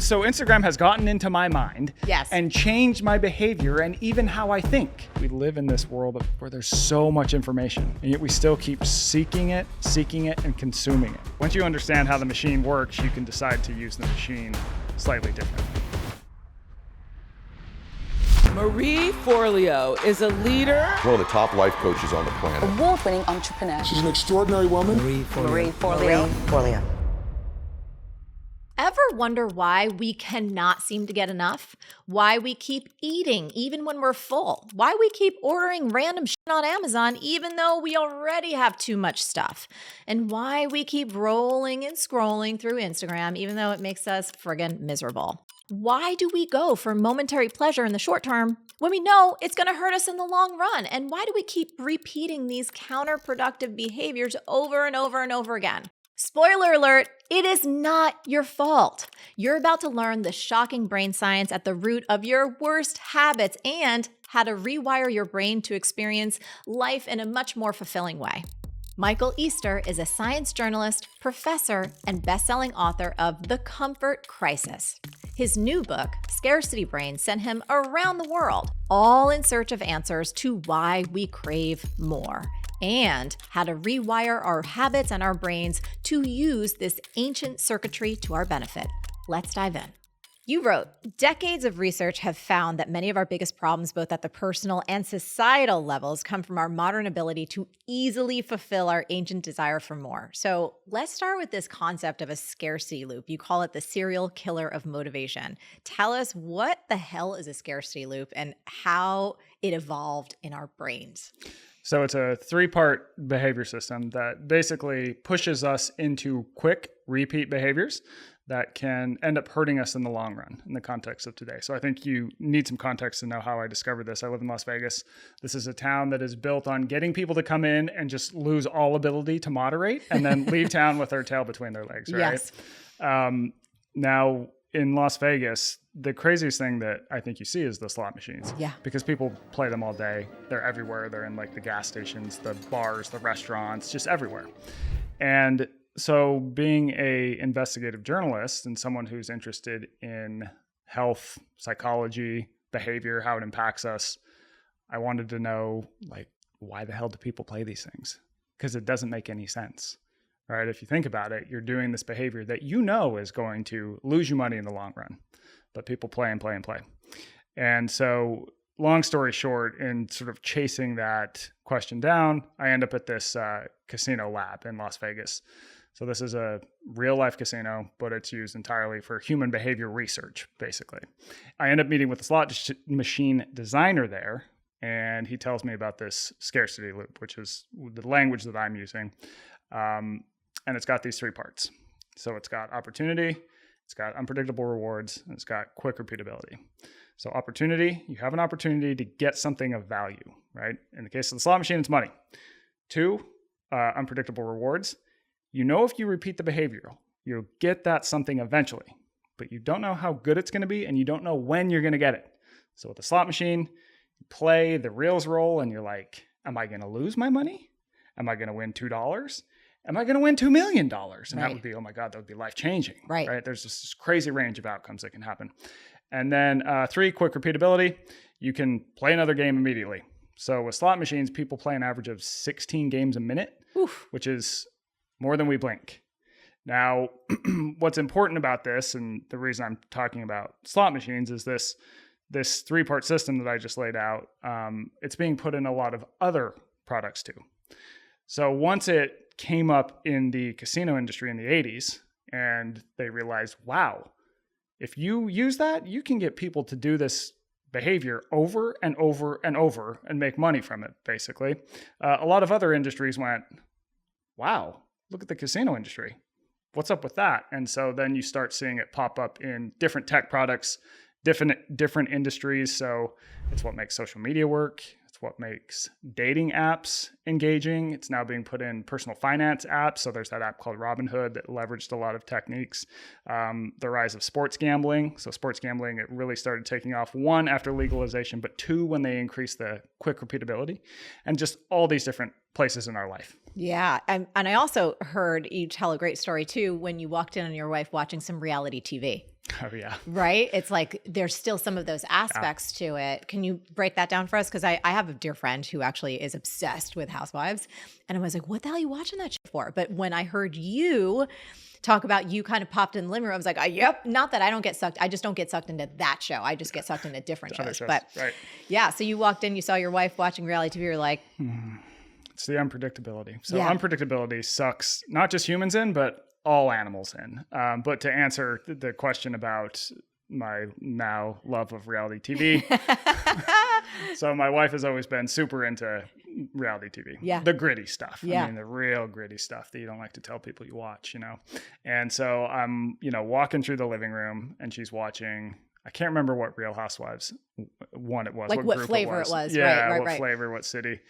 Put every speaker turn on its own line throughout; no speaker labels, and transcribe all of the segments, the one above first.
So Instagram has gotten into my mind and changed my behavior and even how I think. We live in this world where there's so much information, and yet we still keep seeking it, and consuming it. Once you understand how the machine works, you can decide to use the machine slightly differently.
Marie Forleo is a leader.
One of the top life coaches on the planet.
Award-winning entrepreneur.
She's an extraordinary woman.
Marie Forleo.
Ever wonder why we cannot seem to get enough? Why we keep eating even when we're full? Why we keep ordering random shit on Amazon even though we already have too much stuff? And why we keep rolling and scrolling through Instagram even though it makes us friggin' miserable? Why do we go for momentary pleasure in the short term when we know it's going to hurt us in the long run? And why do we keep repeating these counterproductive behaviors over and over and over again? Spoiler alert, it is not your fault. You're about to learn the shocking brain science at the root of your worst habits and how to rewire your brain to experience life in a much more fulfilling way. Michael Easter is a science journalist, professor, and best-selling author of The Comfort Crisis. His new book, Scarcity Brain, sent him around the world, all in search of answers to why we crave more and how to rewire our habits and our brains to use this ancient circuitry to our benefit. Let's dive in. You wrote, decades of research have found that many of our biggest problems, both at the personal and societal levels, come from our modern ability to easily fulfill our ancient desire for more. So let's start with this concept of a scarcity loop. You call it the serial killer of motivation. Tell us what the hell is a scarcity loop and how it evolved in our brains.
So it's a 3-part behavior system that basically pushes us into quick repeat behaviors that can end up hurting us in the long run in the context of today. So I think you need some context to know how I discovered this. I live in Las Vegas. This is a town that is built on getting people to come in and just lose all ability to moderate and then leave town with their tail between their legs, right?
Yes.
Now, in Las Vegas, the craziest thing that I think you see is the slot machines.
Yeah.
Because people play them all day. They're everywhere. They're in like the gas stations, the bars, the restaurants, just everywhere. And so being a investigative journalist and someone who's interested in health, psychology, behavior, how it impacts us, I wanted to know, like, why the hell do people play these things? Because it doesn't make any sense, right? If you think about it, you're doing this behavior that you know is going to lose you money in the long run, but people play and play and play. And so long story short, in sort of chasing that question down, I end up at this casino lab in Las Vegas. So this is a real life casino, but it's used entirely for human behavior research, basically. I end up meeting with the slot machine designer there, and he tells me about this scarcity loop, which is the language that I'm using. And it's got these 3 parts. So it's got opportunity, it's got unpredictable rewards, and it's got quick repeatability. So opportunity, you have an opportunity to get something of value, right? In the case of the slot machine, it's money. 2, unpredictable rewards. You know, if you repeat the behavior, you'll get that something eventually, but you don't know how good it's going to be, and you don't know when you're going to get it. So with the slot machine, you play, the reels roll, and you're like, am I going to lose my money? Am I going to win $2? Am I going to win $2 million? And that would be, oh my God, that would be life-changing, right? There's just this crazy range of outcomes that can happen. And then 3, quick repeatability. You can play another game immediately. So with slot machines, people play an average of 16 games a minute, which is more than we blink. Now, what's important about this, and the reason I'm talking about slot machines, is this 3-part system that I just laid out. It's being put in a lot of other products too. So once it came up in the casino industry in the 80s, and they realized, wow, if you use that, you can get people to do this behavior over and over and over and make money from it, basically. A lot of other industries went, wow, look at the casino industry. What's up with that? And so then you start seeing it pop up in different tech products, different industries. So it's what makes social media work. It's what makes dating apps engaging. It's now being put in personal finance apps. So there's that app called Robinhood that leveraged a lot of techniques. The rise of sports gambling. So sports gambling, it really started taking off, 1, after legalization, but 2, when they increased the quick repeatability, and just all these different places in our life.
Yeah. And I also heard you tell a great story too when you walked in on your wife watching some reality TV.
Oh, yeah.
Right? It's like there's still some of those aspects to it. Can you break that down for us? Because I have a dear friend who actually is obsessed with Housewives. And I was like, what the hell are you watching that shit for? But when I heard you talk about, you kind of popped in the living room, I was like, yep, not that I don't get sucked. I just don't get sucked into that show. I just get sucked into different shows. But
right.
yeah, so you walked in, you saw your wife watching reality TV. You're like,
It's the unpredictability. So
Yeah.
unpredictability sucks not just humans in, but all animals in. But to answer the question about my now love of reality TV. So my wife has always been super into reality TV.
Yeah.
The gritty stuff.
Yeah.
I mean, the real gritty stuff that you don't like to tell people you watch, And so I'm, walking through the living room and she's watching, I can't remember what Real Housewives one it was.
Like what
group
flavor it was.
Yeah,
Right.
what flavor, what city.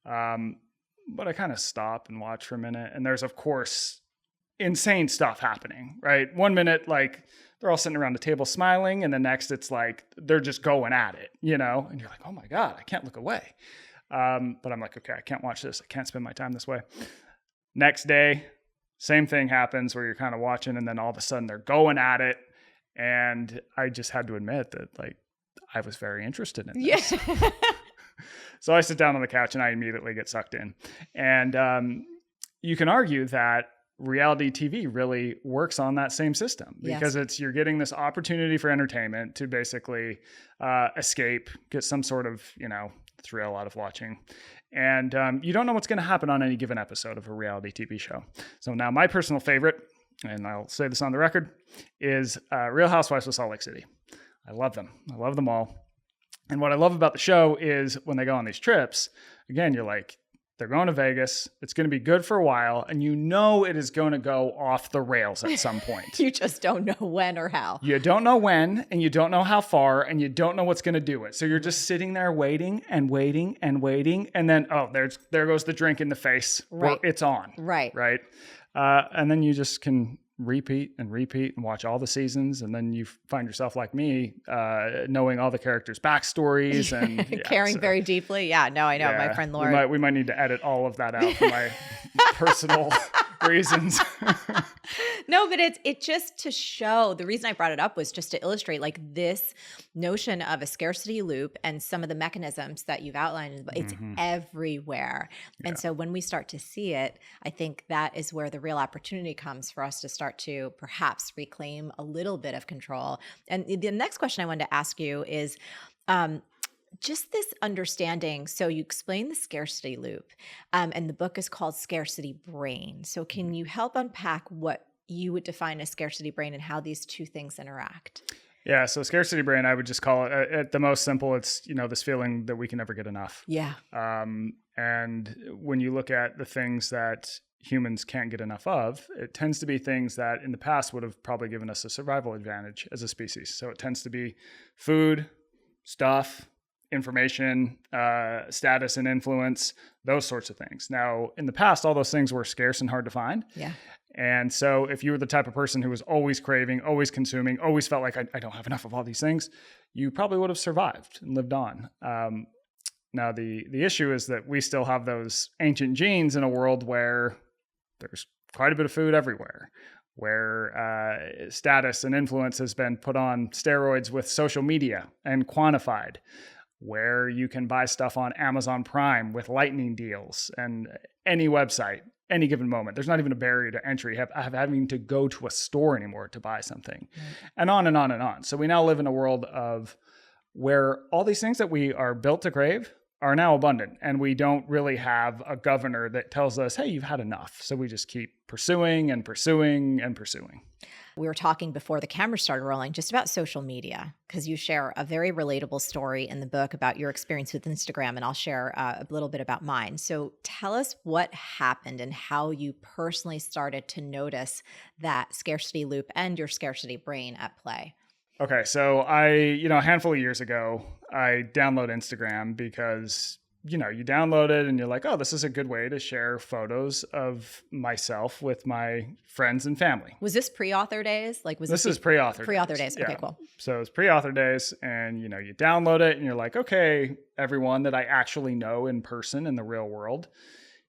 But I kind of stop and watch for a minute. And there's, of course, insane stuff happening, right? 1 minute, like they're all sitting around the table smiling. And the next it's like, they're just going at it, and you're like, oh my God, I can't look away. But I'm like, okay, I can't watch this. I can't spend my time this way. Next day, same thing happens where you're kind of watching and then all of a sudden they're going at it. And I just had to admit that like, I was very interested in this.
Yeah.
So I sit down on the couch and I immediately get sucked in. And you can argue that reality TV really works on that same system because you're getting this opportunity for entertainment to basically escape, get some sort of, thrill out of watching. And you don't know what's going to happen on any given episode of a reality TV show. So now my personal favorite, and I'll say this on the record, is Real Housewives of Salt Lake City. I love them. I love them all. And what I love about the show is when they go on these trips, again, you're like, they're going to Vegas. It's going to be good for a while. And it is going to go off the rails at some point.
You just don't know when or how.
You don't know when, and you don't know how far, and you don't know what's going to do it. So you're just sitting there waiting and waiting and waiting. And then, there goes the drink in the face.
Right.
It's on.
Right.
Right. And then you just can repeat and watch all the seasons. And then you find yourself like me, knowing all the characters' backstories and
caring very deeply. Yeah, no, I know. My friend Laura.
We might need to edit all of that out for my personal reasons.
No, but it just to show, the reason I brought it up was just to illustrate like this notion of a scarcity loop and some of the mechanisms that you've outlined. It's everywhere. And so when we start to see it, I think that is where the real opportunity comes for us to start to perhaps reclaim a little bit of control. And the next question I wanted to ask you is, just this understanding. So you explain the scarcity loop, and the book is called Scarcity Brain. So can you help unpack what you would define as scarcity brain and how these two things interact?
Yeah. So scarcity brain, I would just call it at the most simple. It's, this feeling that we can never get enough.
Yeah.
And when you look at the things that humans can't get enough of, it tends to be things that in the past would have probably given us a survival advantage as a species. So it tends to be food, stuff, information, status and influence, those sorts of things. Now, in the past, all those things were scarce and hard to find.
Yeah.
And so if you were the type of person who was always craving, always consuming, always felt like I don't have enough of all these things, you probably would have survived and lived on. Now, the issue is that we still have those ancient genes in a world where there's quite a bit of food everywhere, where status and influence has been put on steroids with social media and quantified, where you can buy stuff on Amazon Prime with lightning deals and any website, any given moment. There's not even a barrier to entry of having to go to a store anymore to buy something, and on and on and on. So we now live in a world of where all these things that we are built to crave are now abundant, and we don't really have a governor that tells us, hey, you've had enough. So we just keep pursuing and pursuing and pursuing.
We were talking before the camera started rolling just about social media, because you share a very relatable story in the book about your experience with Instagram, and I'll share a little bit about mine. So tell us what happened and how you personally started to notice that scarcity loop and your scarcity brain at play.
Okay, so a handful of years ago, I downloaded Instagram because, you download it and you're like, oh, this is a good way to share photos of myself with my friends and family.
Was this pre-author days?
This is pre-author
days. Okay, cool.
So it's pre-author days, and, you download it and you're like, okay, everyone that I actually know in person in the real world,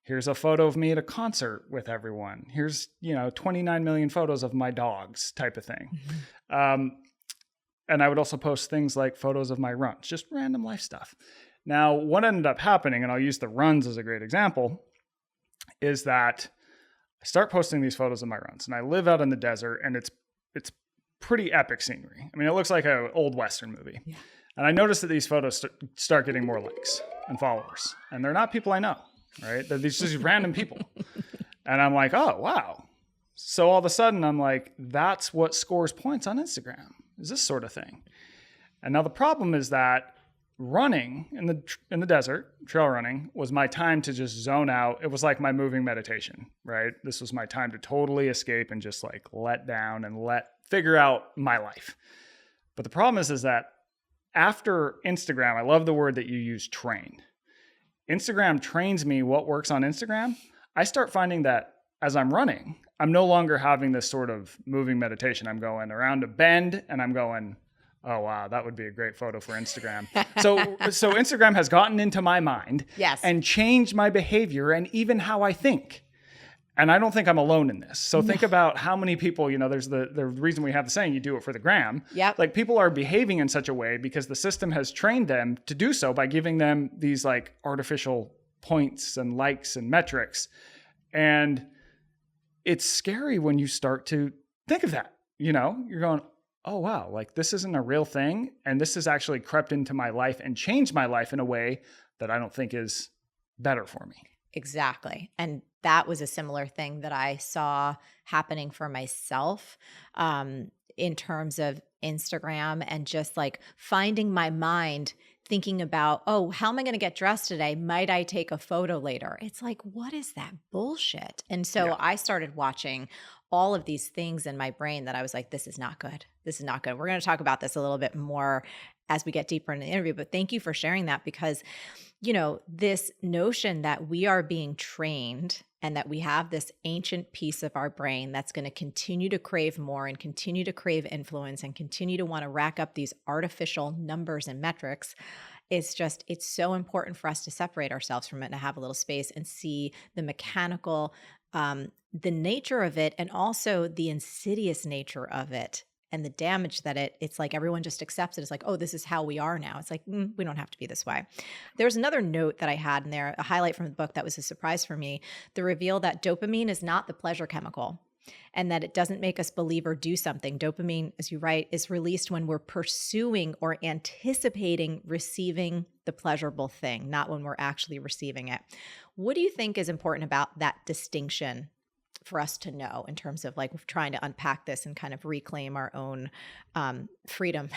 Here's a photo of me at a concert with everyone. Here's, 29 million photos of my dogs type of thing. And I would also post things like photos of my runs, just random life stuff. Now, what ended up happening, and I'll use the runs as a great example, is that I start posting these photos of my runs, and I live out in the desert, and it's pretty epic scenery. I mean, it looks like an old Western movie. Yeah. And I noticed that these photos start getting more likes and followers, and they're not people I know, right? They're these random people. And I'm like, oh, wow. So all of a sudden, I'm like, that's what scores points on Instagram, is this sort of thing. And now the problem is that running in the desert, trail running, was my time to just zone out. It was like my moving meditation, right? This was my time to totally escape and just like let down and figure out my life. But the problem is that after Instagram, I love the word that you use, train. Instagram trains me what works on Instagram. I start finding that as I'm running, I'm no longer having this sort of moving meditation. I'm going around a bend and I'm going, oh, wow, that would be a great photo for Instagram. So Instagram has gotten into my mind and changed my behavior and even how I think. And I don't think I'm alone in this. So think about how many people, there's the reason we have the saying, you do it for the gram.
Yep.
Like people are behaving in such a way because the system has trained them to do so by giving them these like artificial points and likes and metrics. And it's scary when you start to think of that, you're going, oh, wow, like this isn't a real thing. And this has actually crept into my life and changed my life in a way that I don't think is better for me.
Exactly. And that was a similar thing that I saw happening for myself in terms of Instagram and just like finding my mind thinking about, oh, how am I going to get dressed today? Might I take a photo later? It's like, what is that bullshit? And so I started watching all of these things in my brain that I was like, this is not good. This is not good. We're going to talk about this a little bit more as we get deeper in the interview, but thank you for sharing that because, this notion that we are being trained and that we have this ancient piece of our brain that's going to continue to crave more and continue to crave influence and continue to want to rack up these artificial numbers and metrics. It's so important for us to separate ourselves from it and to have a little space and see the mechanical, the nature of it and also the insidious nature of it. And the damage that it's like everyone just accepts it. It's like, oh, this is how we are now. It's like, we don't have to be this way. There's another note that I had in there, a highlight from the book that was a surprise for me, the reveal that dopamine is not the pleasure chemical and that it doesn't make us believe or do something. Dopamine, as you write, is released when we're pursuing or anticipating receiving the pleasurable thing, not when we're actually receiving it. What do you think is important about that distinction for us to know in terms of like trying to unpack this and kind of reclaim our own freedom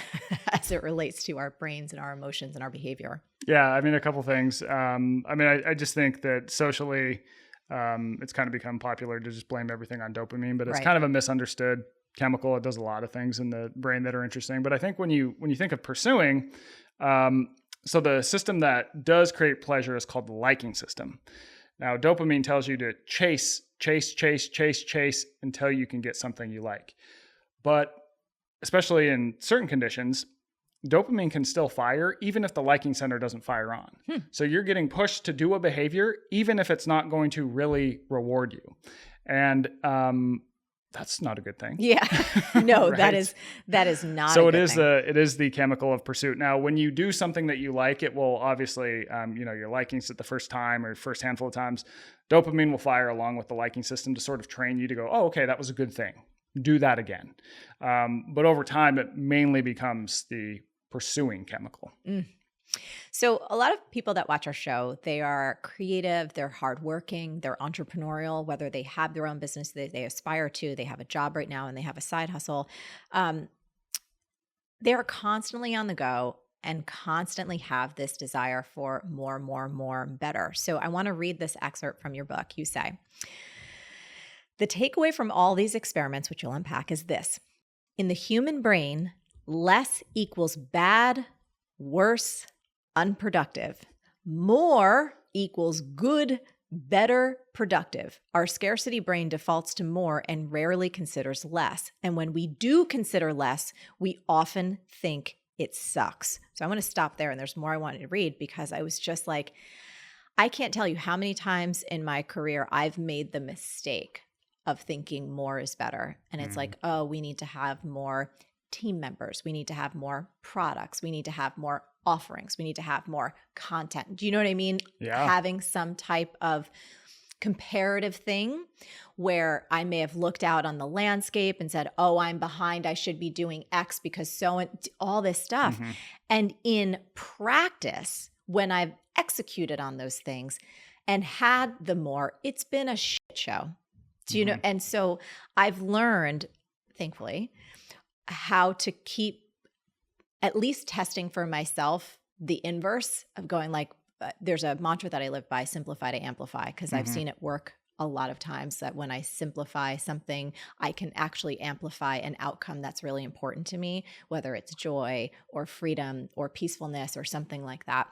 as it relates to our brains and our emotions and our behavior?
Yeah, I mean, a couple things. I just think that socially, it's kind of become popular to just blame everything on dopamine, but it's kind of a misunderstood chemical. It does a lot of things in the brain that are interesting. But I think when you think of pursuing, so the system that does create pleasure is called the liking system. Now, dopamine tells you to chase until you can get something you like. But especially in certain conditions, dopamine can still fire even if the liking center doesn't fire on. So you're getting pushed to do a behavior even if it's not going to really reward you. And that's not a good thing.
Yeah. No,
right?
that is not
so
a good thing.
It is the chemical of pursuit. Now, when you do something that you like, it will obviously, your likings at the first time or first handful of times, dopamine will fire along with the liking system to sort of train you to go, oh, okay, that was a good thing. Do that again. But over time, it mainly becomes the pursuing chemical.
So a lot of people that watch our show, they are creative, they're hardworking, they're entrepreneurial, whether they have their own business that they aspire to, they have a job right now and they have a side hustle. They are constantly on the go and constantly have this desire for more, better. So I want to read this excerpt from your book. You say, the takeaway from all these experiments, which you'll unpack, is this. In the human brain, less equals bad, worse, unproductive. More equals good, better, productive. Our scarcity brain defaults to more and rarely considers less. And when we do consider less, we often think it sucks. So I want to stop there. And there's more I wanted to read because I was just like, I can't tell you how many times in my career I've made the mistake of thinking more is better. And it's like, oh, we need to have more team members. We need to have more products. We need to have more offerings. We need to have more content. Do you know what I mean?
Yeah.
Having some type of comparative thing where I may have looked out on the landscape and said, oh, I'm behind. I should be doing X because all this stuff. And in practice, when I've executed on those things and had the more, it's been a shit show. Do you know? And so I've learned, thankfully, how to keep at least testing for myself the inverse of going like, there's a mantra that I live by, simplify to amplify, because I've seen it work a lot of times that when I simplify something, I can actually amplify an outcome that's really important to me, whether it's joy or freedom or peacefulness or something like that.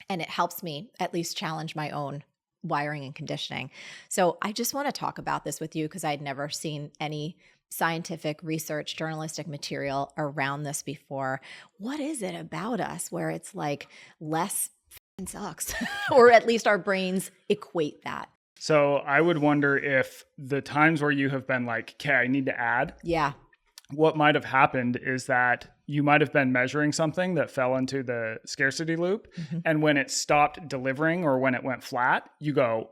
And it helps me at least challenge my own wiring and conditioning. So I just want to talk about this with you because I'd never seen any scientific research, journalistic material around this before. What is it about us where it's like less f***ing sucks, or at least our brains equate that?
So I would wonder if the times where you have been like, okay, I need to add.
Yeah.
What might have happened is that you might have been measuring something that fell into the scarcity loop. And when it stopped delivering or when it went flat, you go,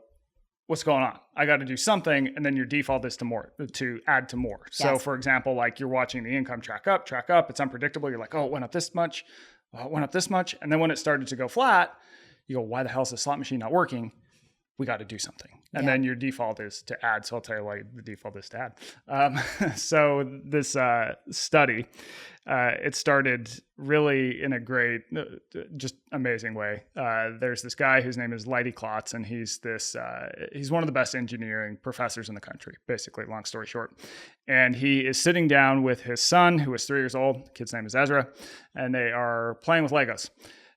what's going on? I got to do something. And then your default is to add to more. So for example, like you're watching the income track up. It's unpredictable. You're like, oh, it went up this much. Oh, it went up this much. And then when it started to go flat, you go, why the hell is the slot machine not working? We got to do something. And then your default is to add. So I'll tell you why the default is to add. So this study, it started really in a great, just amazing way. There's this guy whose name is Leidy Klotz, and he's one of the best engineering professors in the country, basically, long story short. And he is sitting down with his son, who is 3 years old. The kid's name is Ezra, and they are playing with Legos.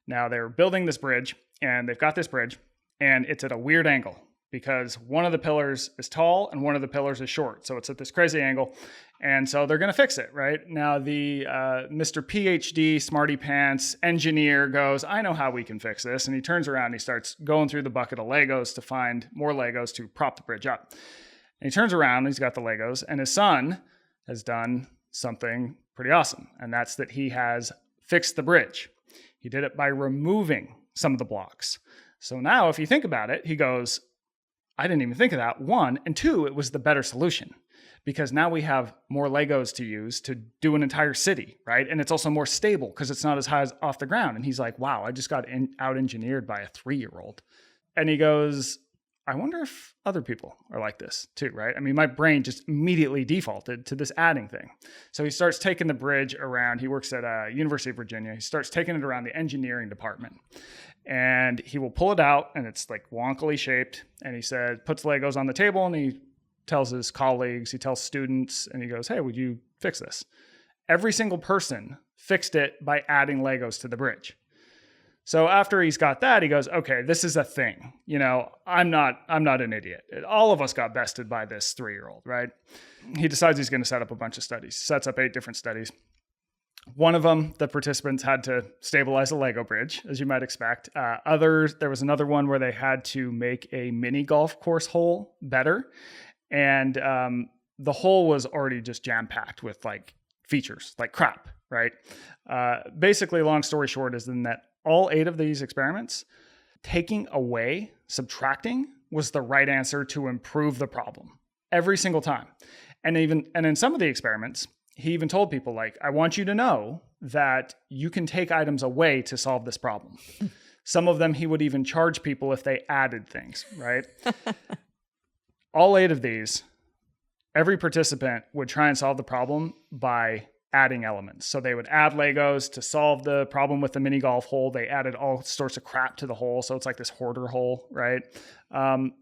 Now they're building this bridge, and they've got this bridge, and it's at a weird angle because one of the pillars is tall and one of the pillars is short. So it's at this crazy angle. And so they're going to fix it, right? Now the Mr. PhD, smarty pants engineer goes, I know how we can fix this. And he turns around and he starts going through the bucket of Legos to find more Legos to prop the bridge up. And he turns around, he's got the Legos, and his son has done something pretty awesome. And that's that he has fixed the bridge. He did it by removing some of the blocks. So now if you think about it, he goes, I didn't even think of that, one. And two, it was the better solution because now we have more Legos to use to do an entire city, right? And it's also more stable because it's not as high off the ground. And he's like, wow, I just got out-engineered by a 3-year-old. And he goes, I wonder if other people are like this too, right? I mean, my brain just immediately defaulted to this adding thing. So he starts taking the bridge around. He works at University of Virginia. He starts taking it around the engineering department. And he will pull it out, and it's like wonkily shaped. And he says, puts Legos on the table, and he tells his colleagues, he tells students, and he goes, hey, would you fix this? Every single person fixed it by adding Legos to the bridge. So after he's got that, he goes, okay, this is a thing. You know, I'm not an idiot. All of us got bested by this 3-year-old, right? He decides he's going to set up a bunch of studies, sets up 8 different studies. One of them, the participants had to stabilize a Lego bridge, as you might expect. There was another one where they had to make a mini golf course hole better. And the hole was already just jam-packed with like features, like crap, right? Basically, long story short is in that all 8 of these experiments, taking away, subtracting was the right answer to improve the problem every single time. And in some of the experiments, he even told people, like, I want you to know that you can take items away to solve this problem. Some of them he would even charge people if they added things, right? All 8 of these, every participant would try and solve the problem by adding elements. So they would add Legos to solve the problem with the mini golf hole. They added all sorts of crap to the hole. So it's like this hoarder hole, right?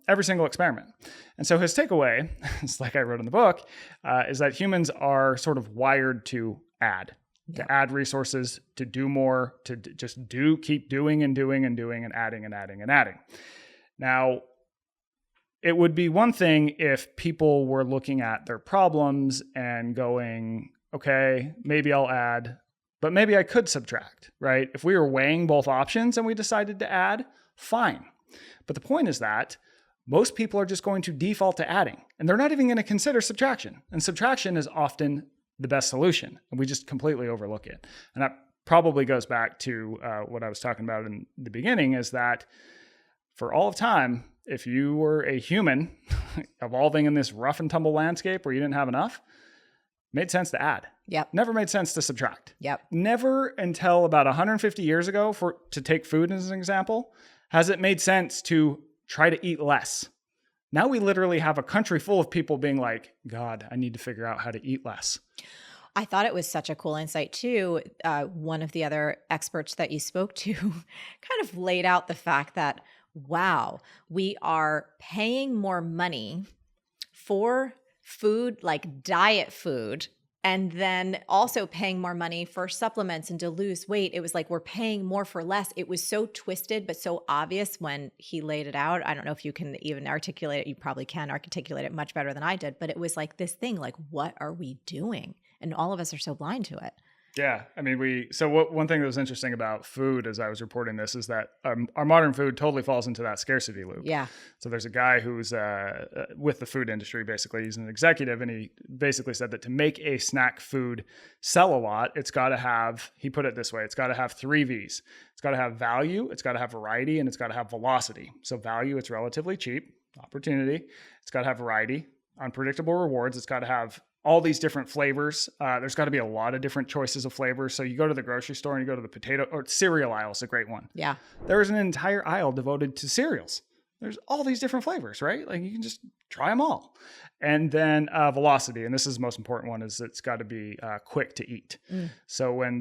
Every single experiment. And so his takeaway, it's like I wrote in the book, is that humans are sort of wired to add resources, to do more, to just keep doing and doing and doing and adding and adding and adding. Now, it would be one thing if people were looking at their problems and going, okay, maybe I'll add, but maybe I could subtract, right? If we were weighing both options and we decided to add, fine. But the point is that most people are just going to default to adding, and they're not even going to consider subtraction. And subtraction is often the best solution, and we just completely overlook it. And that probably goes back to what I was talking about in the beginning, is that for all of time, if you were a human evolving in this rough and tumble landscape where you didn't have enough, made sense to add.
Yep.
Never made sense to subtract.
Yep.
Never until about 150 years ago, to take food as an example, has it made sense to try to eat less. Now we literally have a country full of people being like, God, I need to figure out how to eat less.
I thought it was such a cool insight too. One of the other experts that you spoke to kind of laid out the fact that, wow, we are paying more money for food, like diet food, and then also paying more money for supplements and to lose weight. It was like we're paying more for less. It was so twisted, but so obvious when he laid it out. I don't know if you can even articulate it. You probably can articulate it much better than I did, but it was like this thing, like, what are we doing? And all of us are so blind to it.
Yeah. I mean, one thing that was interesting about food as I was reporting this is that our modern food totally falls into that scarcity loop.
Yeah.
So there's a guy who's with the food industry, basically. He's an executive, and he basically said that to make a snack food sell a lot, it's got to have, he put it this way, it's got to have 3 V's. It's got to have value, it's got to have variety, and it's got to have velocity. So value, it's relatively cheap. Opportunity, it's got to have variety. Unpredictable rewards, it's got to have all these different flavors. There's got to be a lot of different choices of flavors. So you go to the grocery store and you go to the potato or cereal aisle is a great one.
Yeah.
There is an entire aisle devoted to cereals. There's all these different flavors, right? Like you can just try them all. And then velocity, and this is the most important one, is it's got to be quick to eat. So when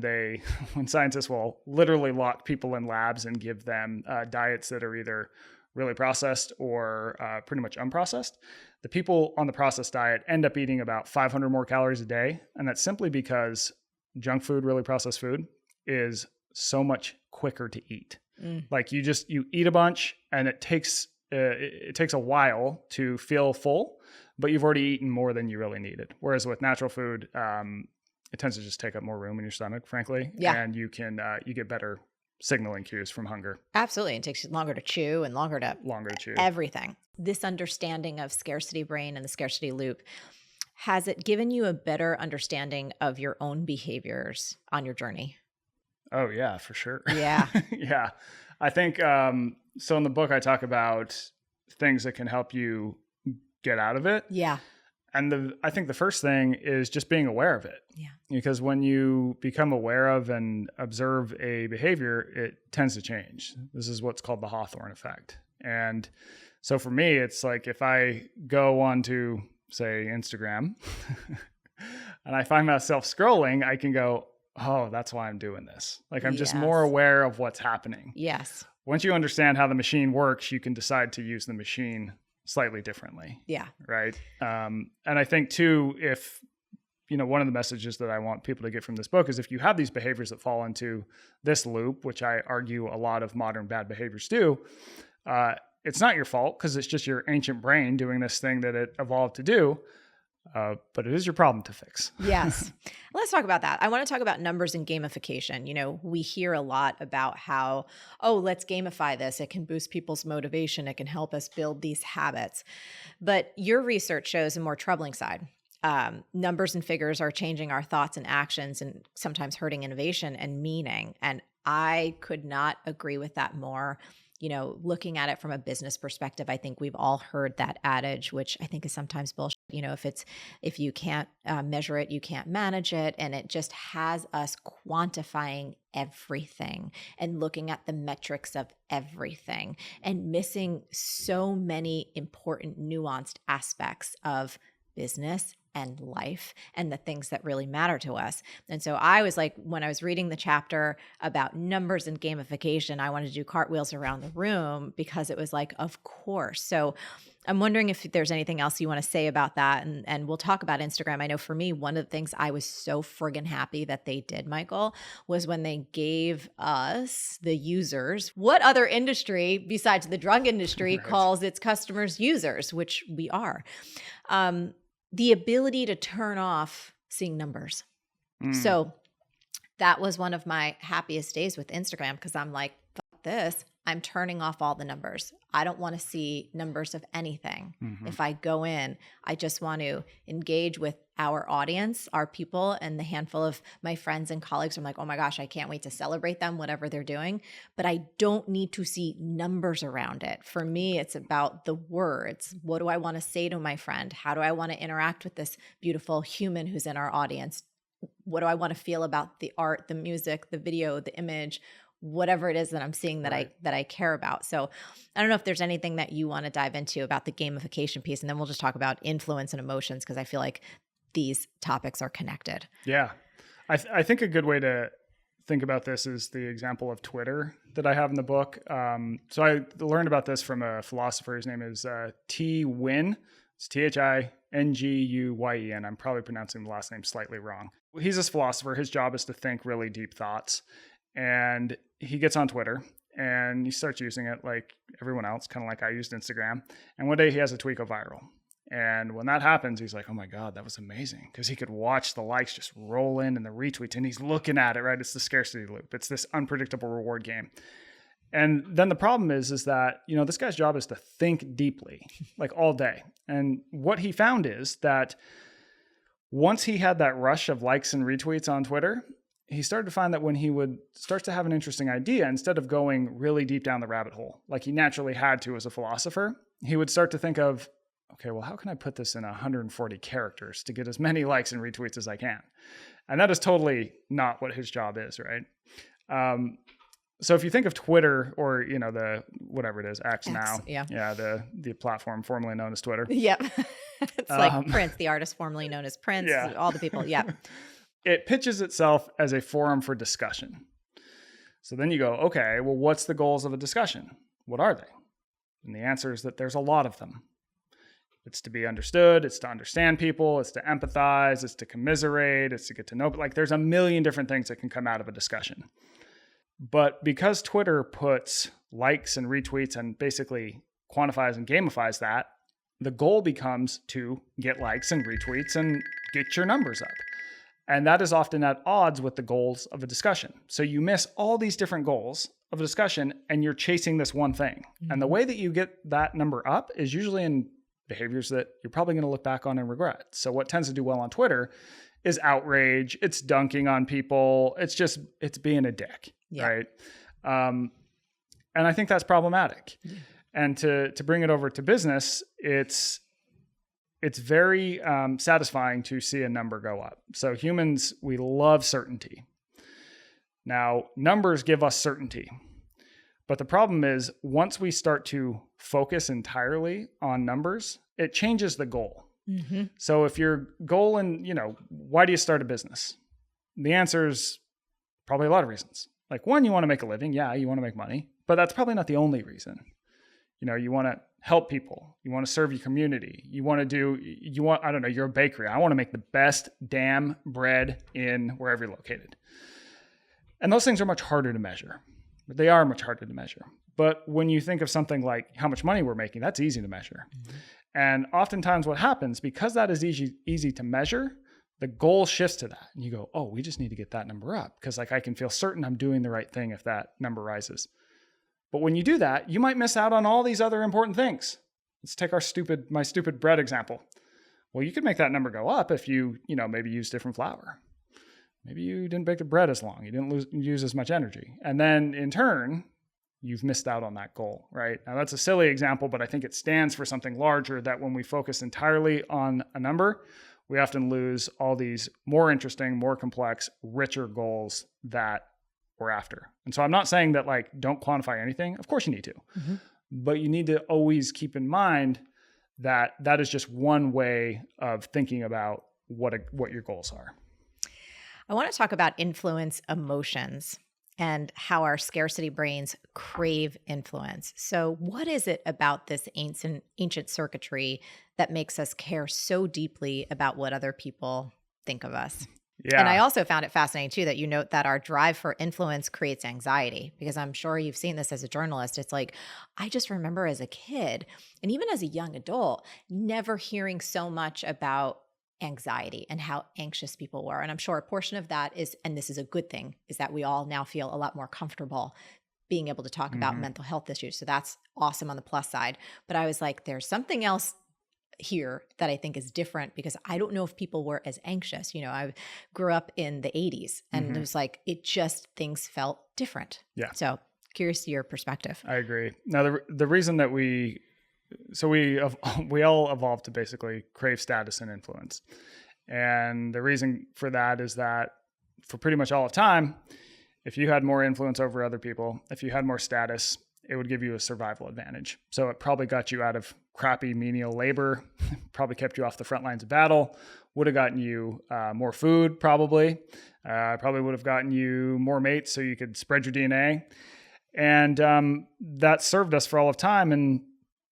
scientists will literally lock people in labs and give them diets that are either really processed or pretty much unprocessed, the people on the processed diet end up eating about 500 more calories a day. And that's simply because junk food, really processed food, is so much quicker to eat. Like you eat a bunch and it takes a while to feel full, but you've already eaten more than you really needed. Whereas with natural food, it tends to just take up more room in your stomach, frankly.
Yeah.
And you get better signaling cues from hunger.
Absolutely. It takes longer to chew and longer to
chew.
Everything. This understanding of scarcity brain and the scarcity loop, has it given you a better understanding of your own behaviors on your journey?
Oh yeah, for sure.
Yeah.
Yeah. I think, so in the book I talk about things that can help you get out of it.
Yeah.
And I think the first thing is just being aware of it.
Yeah.
Because when you become aware of and observe a behavior, it tends to change. This is what's called the Hawthorne effect. And so for me, it's like if I go onto, say, Instagram and I find myself scrolling, I can go, oh, that's why I'm doing this. Like I'm just more aware of what's happening.
Yes.
Once you understand how the machine works, you can decide to use the machine slightly differently.
Yeah.
Right. And I think too, if, one of the messages that I want people to get from this book is if you have these behaviors that fall into this loop, which I argue a lot of modern bad behaviors do, it's not your fault because it's just your ancient brain doing this thing that it evolved to do. But it is your problem to fix.
Yes. Let's talk about that. I want to talk about numbers and gamification. We hear a lot about how, let's gamify this. It can boost people's motivation. It can help us build these habits. But your research shows a more troubling side. Numbers and figures are changing our thoughts and actions and sometimes hurting innovation and meaning. And I could not agree with that more. Looking at it from a business perspective, I think we've all heard that adage, which I think is sometimes bullshit. If you can't measure it, you can't manage it. And it just has us quantifying everything and looking at the metrics of everything and missing so many important nuanced aspects of business and life and the things that really matter to us. And so I was like, when I was reading the chapter about numbers and gamification, I wanted to do cartwheels around the room because it was like, of course. So I'm wondering if there's anything else you want to say about that. And we'll talk about Instagram. I know for me, one of the things I was so friggin' happy that they did, Michael, was when they gave us, the users, what other industry besides the drug industry calls its customers users, which we are, the ability to turn off seeing numbers. So that was one of my happiest days with Instagram because I'm like, fuck this. I'm turning off all the numbers. I don't want to see numbers of anything.
Mm-hmm.
If I go in, I just want to engage with our audience, our people, and the handful of my friends and colleagues. I'm like, oh my gosh, I can't wait to celebrate them, whatever they're doing. But I don't need to see numbers around it. For me, it's about the words. What do I want to say to my friend? How do I want to interact with this beautiful human who's in our audience? What do I want to feel about the art, the music, the video, the image, whatever it is that I'm seeing that I care about. So I don't know if there's anything that you want to dive into about the gamification piece, and then we'll just talk about influence and emotions, because I feel like these topics are connected.
Yeah. I think a good way to think about this is the example of Twitter that I have in the book. So I learned about this from a philosopher. His name is T. Wynn. It's Thinguyen. I'm probably pronouncing the last name slightly wrong. He's this philosopher. His job is to think really deep thoughts. And he gets on Twitter and he starts using it like everyone else, kind of like I used Instagram. And one day he has a tweet go viral. And when that happens, he's like, oh my God, that was amazing. Because he could watch the likes just roll in and the retweets, and he's looking at it, right? It's the scarcity loop. It's this unpredictable reward game. And then the problem is that, this guy's job is to think deeply, like all day. And what he found is that once he had that rush of likes and retweets on Twitter, he started to find that when he would start to have an interesting idea, instead of going really deep down the rabbit hole, like he naturally had to as a philosopher, he would start to think of, okay, well, how can I put this in 140 characters to get as many likes and retweets as I can? And that is totally not what his job is, right? So if you think of Twitter or, the whatever it is, X now.
Yeah.
Yeah, the platform formerly known as Twitter.
Yep. It's like Prince, the artist formerly known as Prince,
Yeah.
all the people. Yeah.
It pitches itself as a forum for discussion. So then you go, okay, well, what's the goals of a discussion? What are they? And the answer is that there's a lot of them. It's to be understood. It's to understand people. It's to empathize. It's to commiserate. It's to get to know. Like there's a million different things that can come out of a discussion. But because Twitter puts likes and retweets and basically quantifies and gamifies that, the goal becomes to get likes and retweets and get your numbers up. And that is often at odds with the goals of a discussion. So you miss all these different goals of a discussion and you're chasing this one thing. Mm-hmm. And the way that you get that number up is usually in behaviors that you're probably going to look back on and regret. So what tends to do well on Twitter is outrage. It's dunking on people. It's being a dick, right? And I think that's problematic. Yeah. And to bring it over to business, it's very satisfying to see a number go up. So humans, we love certainty. Now, numbers give us certainty. But the problem is once we start to focus entirely on numbers, it changes the goal. Mm-hmm. So if your goal and, why do you start a business? The answer is probably a lot of reasons. Like one, you want to make a living. Yeah, you want to make money, but that's probably not the only reason. You want to help people. You want to serve your community. You're a bakery. I want to make the best damn bread in wherever you're located. And those things are much harder to measure. They are much harder to measure. But when you think of something like how much money we're making, that's easy to measure. Mm-hmm. And oftentimes what happens, because that is easy to measure, the goal shifts to that. And you go, oh, we just need to get that number up because I can feel certain I'm doing the right thing if that number rises. But when you do that, you might miss out on all these other important things. Let's take my stupid bread example. Well, you could make that number go up if you maybe use different flour. Maybe you didn't bake the bread as long. You didn't use as much energy. And then in turn, you've missed out on that goal, right? Now that's a silly example, but I think it stands for something larger that when we focus entirely on a number, we often lose all these more interesting, more complex, richer goals that we're after. And so I'm not saying that don't quantify anything. Of course you need to, mm-hmm. but you need to always keep in mind that that is just one way of thinking about what your goals are.
I want to talk about influence emotions and how our scarcity brains crave influence. So what is it about this ancient circuitry that makes us care so deeply about what other people think of us? Yeah. And I also found it fascinating too that you note that our drive for influence creates anxiety, because I'm sure you've seen this as a journalist. It's like, I just remember as a kid and even as a young adult, never hearing so much about anxiety and how anxious people were. And I'm sure a portion of that is, and this is a good thing, is that we all now feel a lot more comfortable being able to talk about mental health issues. So that's awesome on the plus side. But I was like, there's something else here that I think is different, because I don't know if people were as anxious. I grew up in the 80s and it was like, things felt different.
Yeah.
So curious to your perspective.
I agree. Now, the reason that we all evolved to basically crave status and influence. And the reason for that is that for pretty much all of time, if you had more influence over other people, if you had more status, it would give you a survival advantage. So it probably got you out of crappy menial labor, probably kept you off the front lines of battle, would have gotten you more food, probably would have gotten you more mates so you could spread your DNA. And that served us for all of time and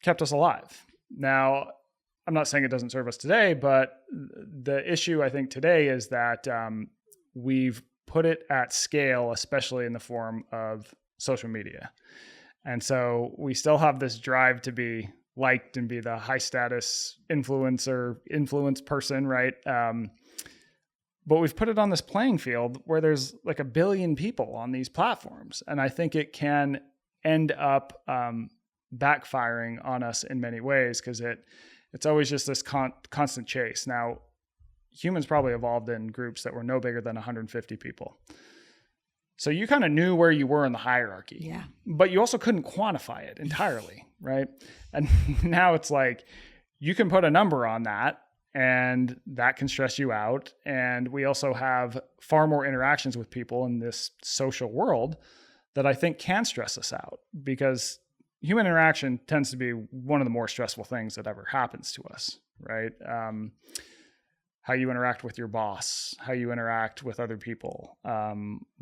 kept us alive. Now, I'm not saying it doesn't serve us today, but the issue I think today is that we've put it at scale, especially in the form of social media. And so we still have this drive to be liked and be the high status influence person, right? But we've put it on this playing field where there's like 1 billion people on these platforms. And I think it can end up backfiring on us in many ways, because it's always just this constant chase. Now, humans probably evolved in groups that were no bigger than 150 people. So you kind of knew where you were in the hierarchy,
yeah,
but you also couldn't quantify it entirely, right? And now it's like you can put a number on that and that can stress you out. And we also have far more interactions with people in this social world that I think can stress us out, because human interaction tends to be one of the more stressful things that ever happens to us, right? How you interact with your boss, how you interact with other people,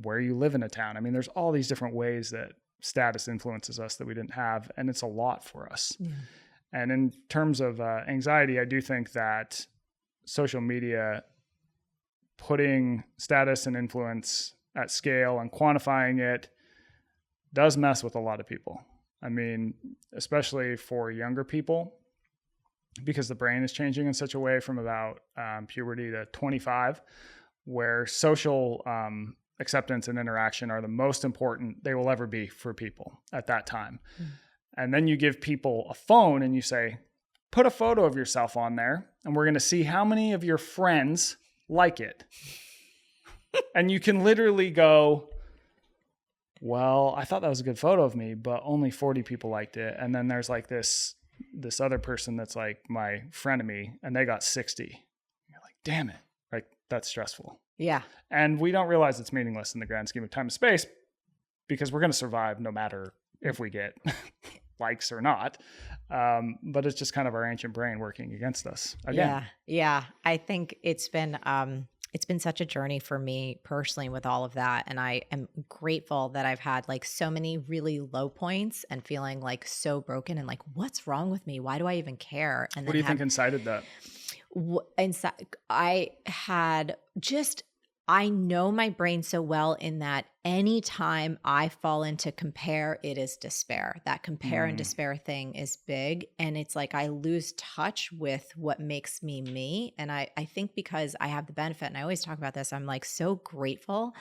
where you live in a town. I mean, there's all these different ways that status influences us that we didn't have, and it's a lot for us. Yeah. And in terms of anxiety, I do think that social media putting status and influence at scale and quantifying it does mess with a lot of people. I mean, especially for younger people, because the brain is changing in such a way from about puberty to 25, where social acceptance and interaction are the most important they will ever be for people at that time. Mm. And then you give people a phone and you say, put a photo of yourself on there and we're going to see how many of your friends like it. And you can literally go, well, I thought that was a good photo of me, but only 40 people liked it. And then there's like this other person that's like my frenemy and they got 60. You're like, damn it. Right. That's stressful.
Yeah.
And we don't realize it's meaningless in the grand scheme of time and space, because we're going to survive no matter if we get likes or not. But it's just kind of our ancient brain working against us again.
Yeah. I think it's been such a journey for me personally with all of that. And I am grateful that I've had like so many really low points and feeling like so broken and like, what's wrong with me? Why do I even care? And
what do you think incited that?
I know my brain so well in that anytime I fall into compare, it is despair. That compare and despair thing is big. And it's like I lose touch with what makes me me. And I think because I have the benefit, and I always talk about this, I'm like so grateful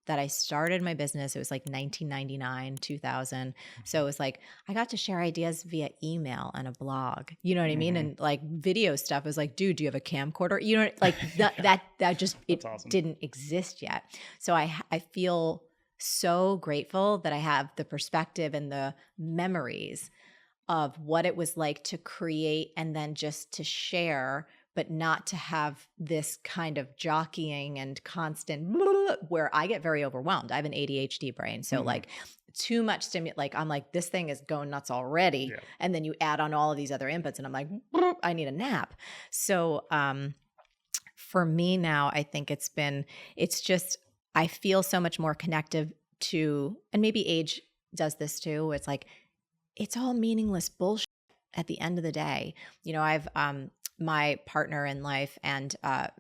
that I started my business. It was like 1999, 2000. So it was like, I got to share ideas via email and a blog, you know what I mean? And like video stuff was like, dude, do you have a camcorder? You know, like that just, it awesome. Didn't exist yet. So I feel so grateful that I have the perspective and the memories of what it was like to create and then just to share, but not to have this kind of jockeying and constant where I get very overwhelmed. I have an ADHD brain. So like too much like I'm like, this thing is going nuts already. Yeah. And then you add on all of these other inputs and I'm like, I need a nap. So for me now, I think it's just, I feel so much more connected to, and maybe age does this too. It's like, it's all meaningless bullshit at the end of the day. You know, I've, my partner in life and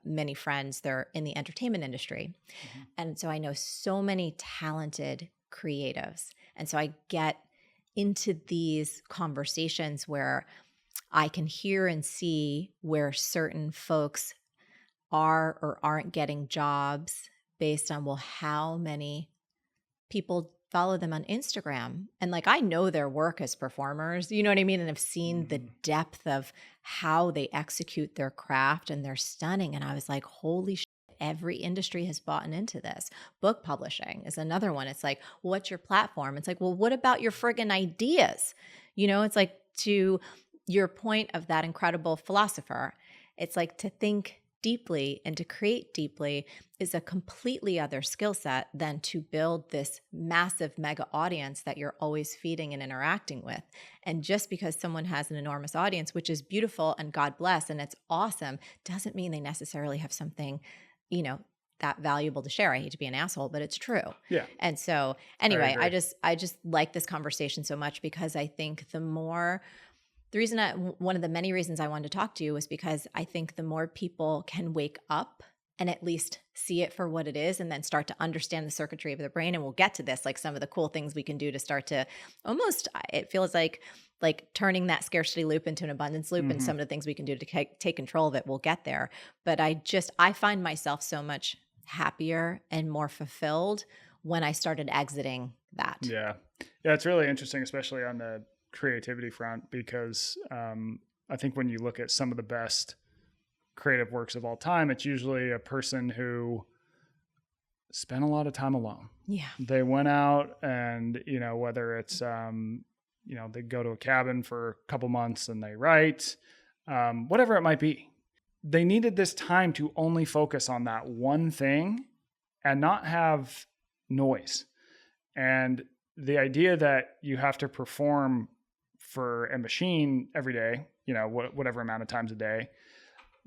many friends, they're in the entertainment industry. Mm-hmm. And so I know so many talented creatives. And so I get into these conversations where I can hear and see where certain folks are or aren't getting jobs based on, well, how many people follow them on Instagram, and like I know their work as performers, you know what I mean? And I've seen the depth of how they execute their craft, and they're stunning. And I was like, holy shit, every industry has bought into this. Book publishing is another one. It's like, what's your platform? It's like, well, what about your friggin' ideas? You know, it's like, to your point of that incredible philosopher, it's like to think deeply and to create deeply is a completely other skill set than to build this massive mega audience that you're always feeding and interacting with. And just because someone has an enormous audience, which is beautiful and God bless, and it's awesome, doesn't mean they necessarily have something, you know, that valuable to share. I hate to be an asshole, but it's true.
Yeah.
And so anyway, I just like this conversation so much, because I think one of the many reasons I wanted to talk to you was because I think the more people can wake up and at least see it for what it is, and then start to understand the circuitry of the brain. And we'll get to this, like some of the cool things we can do to start to almost, it feels like turning that scarcity loop into an abundance loop, and some of the things we can do to take control of it. We'll get there. But I find myself so much happier and more fulfilled when I started exiting that.
Yeah. Yeah. It's really interesting, especially on the creativity front, because I think when you look at some of the best creative works of all time, it's usually a person who spent a lot of time alone.
Yeah.
They went out and, you know, whether it's, you know, they go to a cabin for a couple months and they write, whatever it might be. They needed this time to only focus on that one thing and not have noise. And the idea that you have to perform for a machine every day, you know, whatever amount of times a day,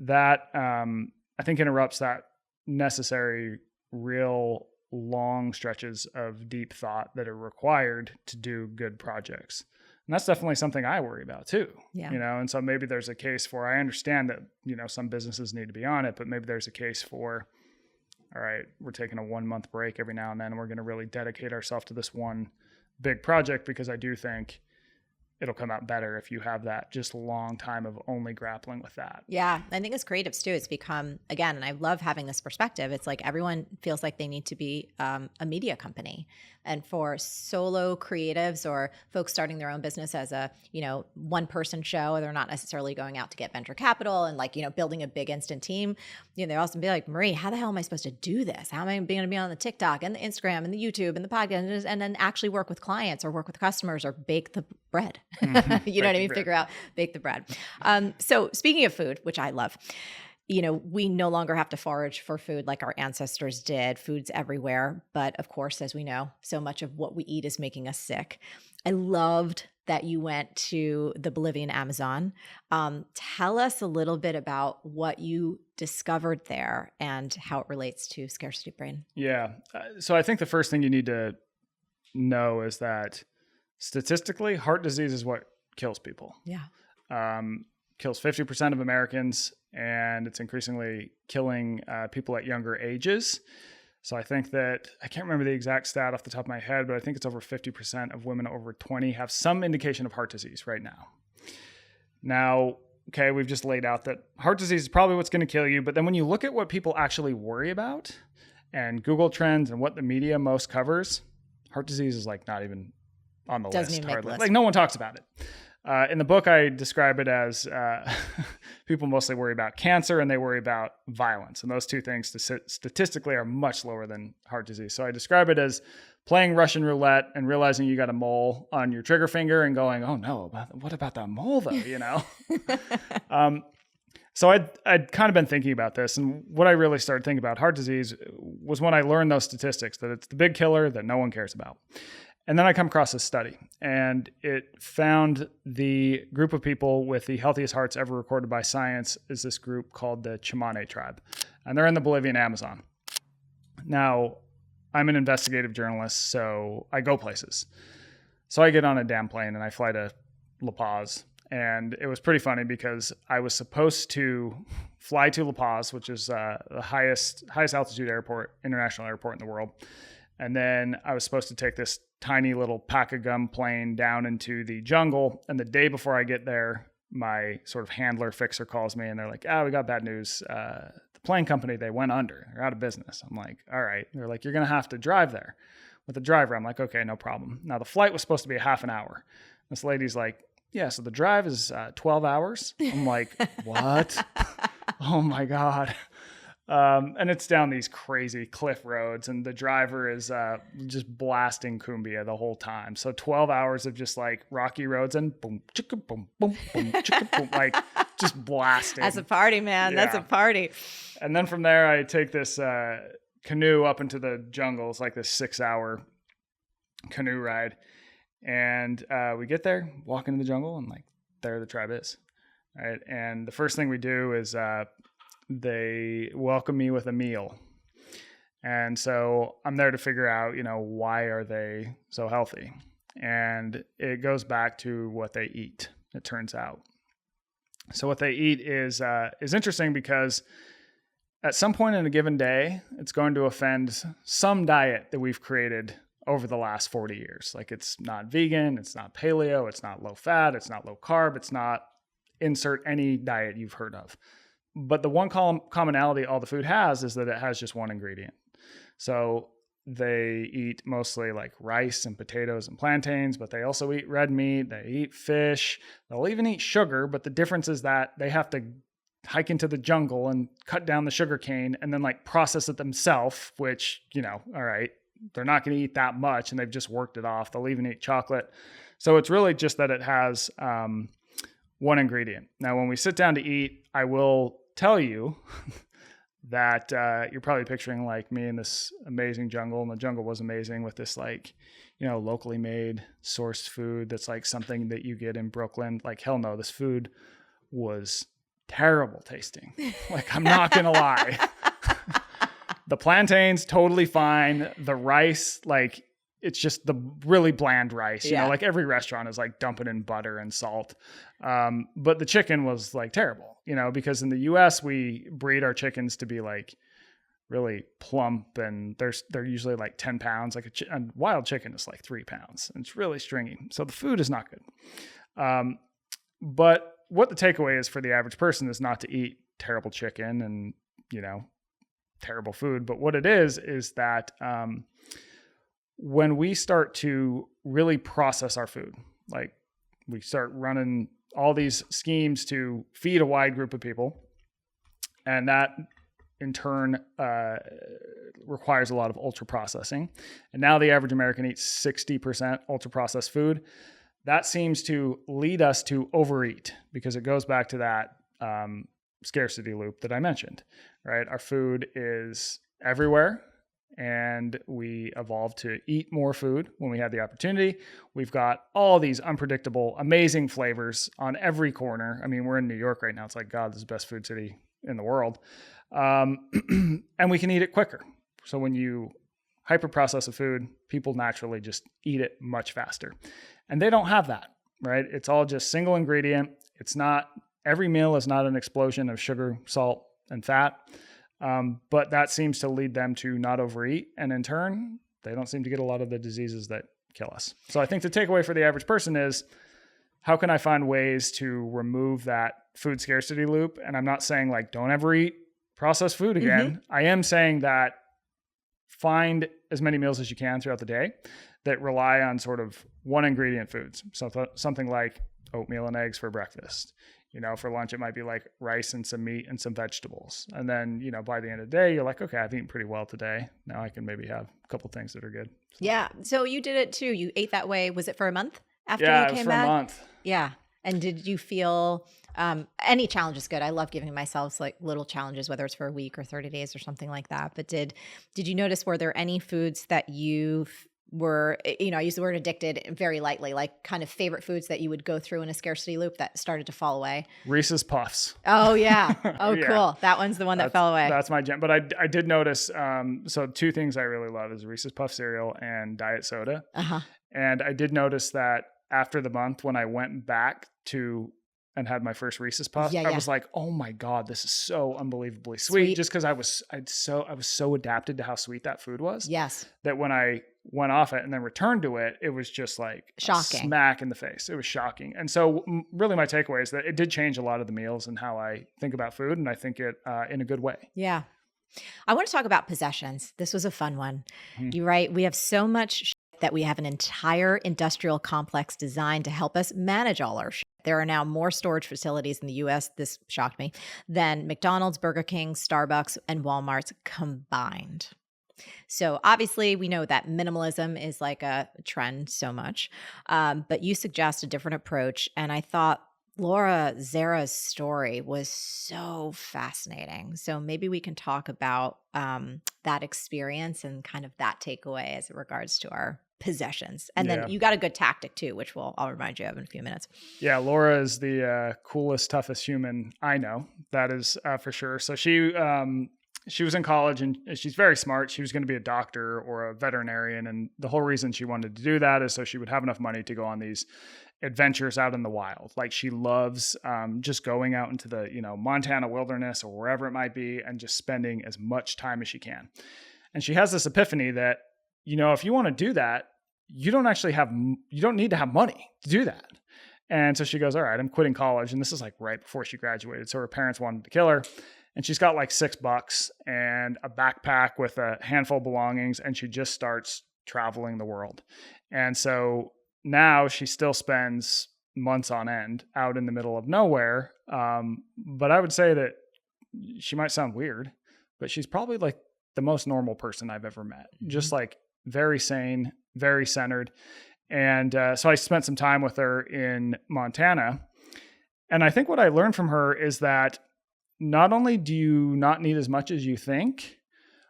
that I think interrupts that necessary, real long stretches of deep thought that are required to do good projects. And that's definitely something I worry about too.
Yeah.
You know, and so maybe there's a case for, I understand that, you know, some businesses need to be on it, but maybe there's a case for, all right, we're taking a 1 month break every now and then. And we're going to really dedicate ourselves to this one big project, because I do think it'll come out better if you have that just long time of only grappling with that.
Yeah. I think as creatives too, it's become, again, and I love having this perspective, it's like everyone feels like they need to be a media company. And for solo creatives or folks starting their own business as a, you know, one person show, they're not necessarily going out to get venture capital and like, you know, building a big instant team. You know, they also be like, Marie, how the hell am I supposed to do this? How am I going to be on the TikTok and the Instagram and the YouTube and the podcast and then actually work with clients or work with customers or bake the bread? You know what I mean? Figure out, bake the bread. So speaking of food, which I love, you know, we no longer have to forage for food like our ancestors did. Food's everywhere. But of course, as we know, so much of what we eat is making us sick. I loved that you went to the Bolivian Amazon. Tell us a little bit about what you discovered there and how it relates to Scarcity Brain.
Yeah. So I think the first thing you need to know is that statistically, heart disease is what kills people.
Yeah.
Kills 50% of Americans, and it's increasingly killing people at younger ages. So I think that, I can't remember the exact stat off the top of my head, but I think it's over 50% of women over 20 have some indication of heart disease right now. Now, okay, we've just laid out that heart disease is probably what's going to kill you. But then when you look at what people actually worry about and Google Trends and what the media most covers, heart disease is like not even on the
Doesn't
list.
even make the list.
Like no one talks about it. In the book, I describe it as people mostly worry about cancer and they worry about violence. And those two things statistically are much lower than heart disease. So I describe it as playing Russian roulette and realizing you got a mole on your trigger finger and going, oh no, what about that mole though, you know? So I'd kind of been thinking about this. And what I really started thinking about heart disease was when I learned those statistics, that it's the big killer that no one cares about. And then I come across this study, and it found the group of people with the healthiest hearts ever recorded by science is this group called the Chamane tribe, and they're in the Bolivian Amazon. Now, I'm an investigative journalist, so I go places. So I get on a damn plane and I fly to La Paz, and it was pretty funny because I was supposed to fly to La Paz, which is the highest altitude airport, international airport in the world. And then I was supposed to take this tiny little pack of gum plane down into the jungle. And the day before I get there, my sort of handler fixer calls me and they're like, we got bad news. The plane company, they went under. They're out of business. I'm like, all right. They're like, you're going to have to drive there. with the driver. I'm like, okay, no problem. Now the flight was supposed to be a half an hour. This lady's like, yeah, so the drive is 12 hours. I'm like, what? Oh my God. And it's down these crazy cliff roads, and the driver is just blasting cumbia the whole time. So 12 hours of just like rocky roads and boom, chicka, boom, boom, boom, chicka, boom, like just blasting.
That's a party, man.
Yeah.
That's a party.
And then from there, I take this canoe up into the jungle. It's like this 6-hour canoe ride. And we get there, walk into the jungle, and like there the tribe is. Right. And the first thing we do is they welcome me with a meal. And so I'm there to figure out, why are they so healthy? And it goes back to what they eat, it turns out. So what they eat is interesting because at some point in a given day, it's going to offend some diet that we've created over the last 40 years. Like it's not vegan, it's not paleo, it's not low fat, it's not low carb, it's not insert any diet you've heard of. But the one commonality all the food has is that it has just one ingredient. So they eat mostly like rice and potatoes and plantains, but they also eat red meat, they eat fish, they'll even eat sugar, but the difference is that they have to hike into the jungle and cut down the sugar cane and then like process it themselves, which, all right, they're not going to eat that much and they've just worked it off. They'll even eat chocolate. So it's really just that it has one ingredient. Now, when we sit down to eat, I will tell you that you're probably picturing like me in this amazing jungle, and the jungle was amazing with this like, locally made sourced food that's like something that you get in Brooklyn. Like, hell no, this food was terrible tasting. Like, I'm not going to lie. The plantains, totally fine. The rice, like, it's just the really bland rice, like every restaurant is like dumping in butter and salt. But the chicken was like terrible, because in the US we breed our chickens to be like really plump, and they're usually like 10 pounds. Like a wild chicken is like 3 pounds, and it's really stringy. So the food is not good. But what the takeaway is for the average person is not to eat terrible chicken and, terrible food. But what it is that, when we start to really process our food, like we start running all these schemes to feed a wide group of people, and that in turn requires a lot of ultra processing. And now the average American eats 60% ultra processed food. That seems to lead us to overeat, because it goes back to that scarcity loop that I mentioned, right? Our food is everywhere, and we evolved to eat more food when we had the opportunity. We've got all these unpredictable, amazing flavors on every corner. I mean, we're in New York right now. It's like, God, this is the best food city in the world. And we can eat it quicker. So when you hyper-process a food, people naturally just eat it much faster. And they don't have that, right? It's all just single ingredient. It's not, every meal is not an explosion of sugar, salt, and fat. But that seems to lead them to not overeat. And in turn, they don't seem to get a lot of the diseases that kill us. So I think the takeaway for the average person is, how can I find ways to remove that food scarcity loop? And I'm not saying like, don't ever eat processed food again. Mm-hmm. I am saying that find as many meals as you can throughout the day that rely on sort of one ingredient foods. So something like oatmeal and eggs for breakfast. For lunch, it might be like rice and some meat and some vegetables. And then, by the end of the day, you're like, okay, I've eaten pretty well today. Now I can maybe have a couple things that are good. So.
Yeah. So you did it too. You ate that way. Was it for a month after
you came back? Yeah,
it was
for a month.
Yeah. And did you feel any challenge is good? I love giving myself like little challenges, whether it's for a week or 30 days or something like that. But did you notice, were there any foods that you were, I use the word addicted very lightly, like kind of favorite foods that you would go through in a scarcity loop that started to fall away?
Reese's Puffs.
Oh, yeah. Oh,
yeah.
Cool. That one's the one that fell away.
That's my jam. But I did notice, so two things I really love is Reese's Puff cereal and diet soda. Uh-huh. And I did notice that after the month, when I went back to and had my first Reese's Puff, I was like, oh my God, this is so unbelievably sweet. Just because I was so adapted to how sweet that food was.
Yes.
That when I went off it and then returned to it, it was just like
shocking.
A smack in the face. It was shocking. And so really my takeaway is that it did change a lot of the meals and how I think about food. And I think it in a good way.
Yeah. I want to talk about possessions. This was a fun one. You're right. We have so much shit that we have an entire industrial complex designed to help us manage all our shit. There are now more storage facilities in the US, this shocked me, than McDonald's, Burger King, Starbucks, and Walmart's combined. So obviously we know that minimalism is like a trend so much, but you suggest a different approach. And I thought Laura Zara's story was so fascinating. So maybe we can talk about that experience and kind of that takeaway as it regards to our possessions. And then you got a good tactic too, which I'll remind you of in a few minutes.
Yeah, Laura is the coolest, toughest human I know. That is for sure. So she was in college and she's very smart. She was going to be a doctor or a veterinarian. And the whole reason she wanted to do that is so she would have enough money to go on these adventures out in the wild. Like she loves just going out into the, Montana wilderness or wherever it might be and just spending as much time as she can. And she has this epiphany that, if you want to do that, you don't need to have money to do that. And so she goes, all right, I'm quitting college. And this is like right before she graduated. So her parents wanted to kill her. And she's got like $6 and a backpack with a handful of belongings. And she just starts traveling the world. And so now she still spends months on end out in the middle of nowhere. But I would say that she might sound weird, but she's probably like the most normal person I've ever met. Just like very sane, very centered. And so I spent some time with her in Montana. And I think what I learned from her is that not only do you not need as much as you think,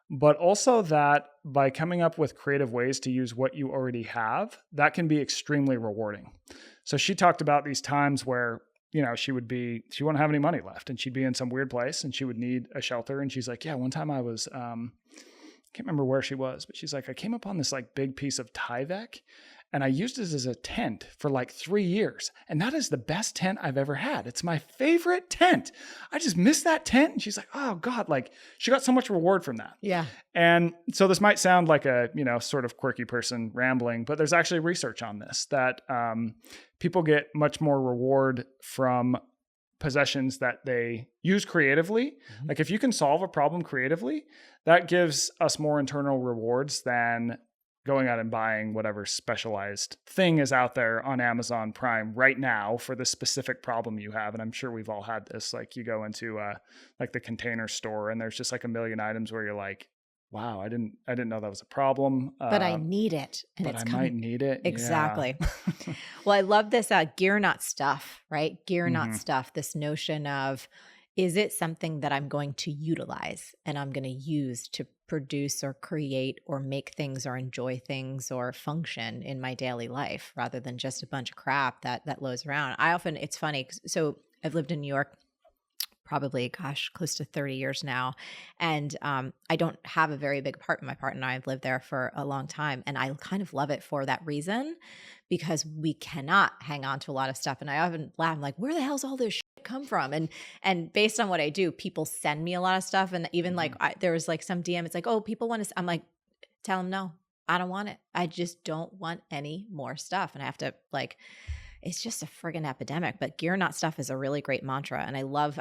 but also that by coming up with creative ways to use what you already have, that can be extremely rewarding. So she talked about these times where, she wouldn't have any money left and she'd be in some weird place and she would need a shelter. And she's like, yeah, one time I was, can't remember where she was, but she's like, I came upon this like big piece of Tyvek and I used it as a tent for like 3 years. And that is the best tent I've ever had. It's my favorite tent. I just miss that tent. And she's like, oh God, like she got so much reward from that.
Yeah.
And so this might sound like a, sort of quirky person rambling, but there's actually research on this that people get much more reward from possessions that they use creatively. Like if you can solve a problem creatively, that gives us more internal rewards than going out and buying whatever specialized thing is out there on Amazon Prime right now for the specific problem you have. And I'm sure we've all had this, like you go into like the Container Store and there's just like a million items where you're like, wow, I didn't know that was a problem.
But I need it. And
but I might need it.
Exactly. Yeah. Well, I love this gear, not stuff, right? Gear, not stuff. This notion of, is it something that I'm going to utilize and I'm going to use to produce or create or make things or enjoy things or function in my daily life rather than just a bunch of crap that loads around? It's funny. So I've lived in New York probably, close to 30 years now. And I don't have a very big apartment. My partner and I have lived there for a long time. And I kind of love it for that reason, because we cannot hang on to a lot of stuff. And I often laugh, I'm like, where the hell's all this shit come from? And based on what I do, people send me a lot of stuff. And even like there was like some DM, it's like, oh, people want to, I'm like, tell them no, I don't want it. I just don't want any more stuff. And I have to like, it's just a friggin' epidemic. But gear, not stuff is a really great mantra. And I love,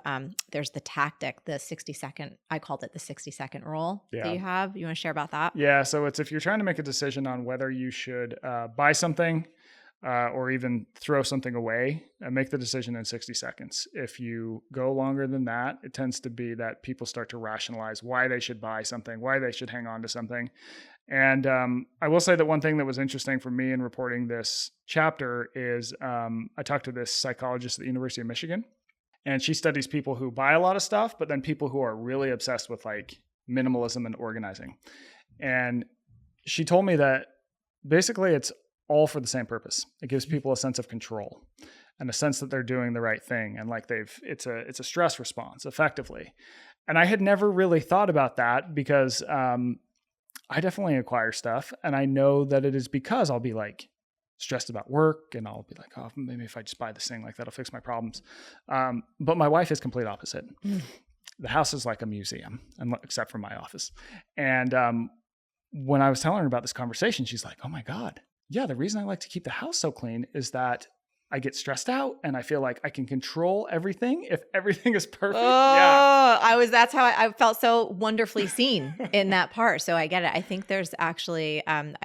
there's the tactic, the 60-second, I called it the 60-second rule that you have. You want to share about that?
Yeah. So it's if you're trying to make a decision on whether you should buy something or even throw something away, make the decision in 60 seconds. If you go longer than that, it tends to be that people start to rationalize why they should buy something, why they should hang on to something. And I will say that one thing that was interesting for me in reporting this chapter is I talked to this psychologist at the University of Michigan, and she studies people who buy a lot of stuff, but then people who are really obsessed with like minimalism and organizing. And she told me that basically it's all for the same purpose. It gives people a sense of control and a sense that they're doing the right thing. And like it's a stress response effectively. And I had never really thought about that because I definitely acquire stuff. And I know that it is because I'll be like stressed about work and I'll be like, oh, maybe if I just buy this thing, like that'll fix my problems. But my wife is complete opposite. The house is like a museum, except for my office. And when I was telling her about this conversation, she's like, oh my God. Yeah, the reason I like to keep the house so clean is that I get stressed out and I feel like I can control everything if everything is perfect.
That's how I felt so wonderfully seen in that part. So I get it. I think there's actually, and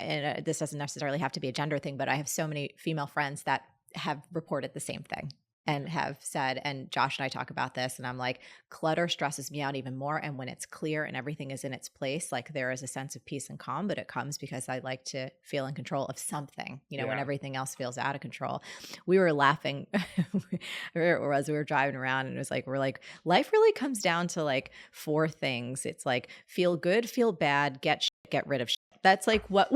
this doesn't necessarily have to be a gender thing, but I have so many female friends that have reported the same thing and have said, and Josh and I talk about this, and I'm like, clutter stresses me out even more. And when it's clear and everything is in its place, like there is a sense of peace and calm, but it comes because I like to feel in control of something, when everything else feels out of control. We were laughing as we were driving around, and it was like, we're like, life really comes down to like 4 things. It's like feel good, feel bad, get rid of shit. That's like what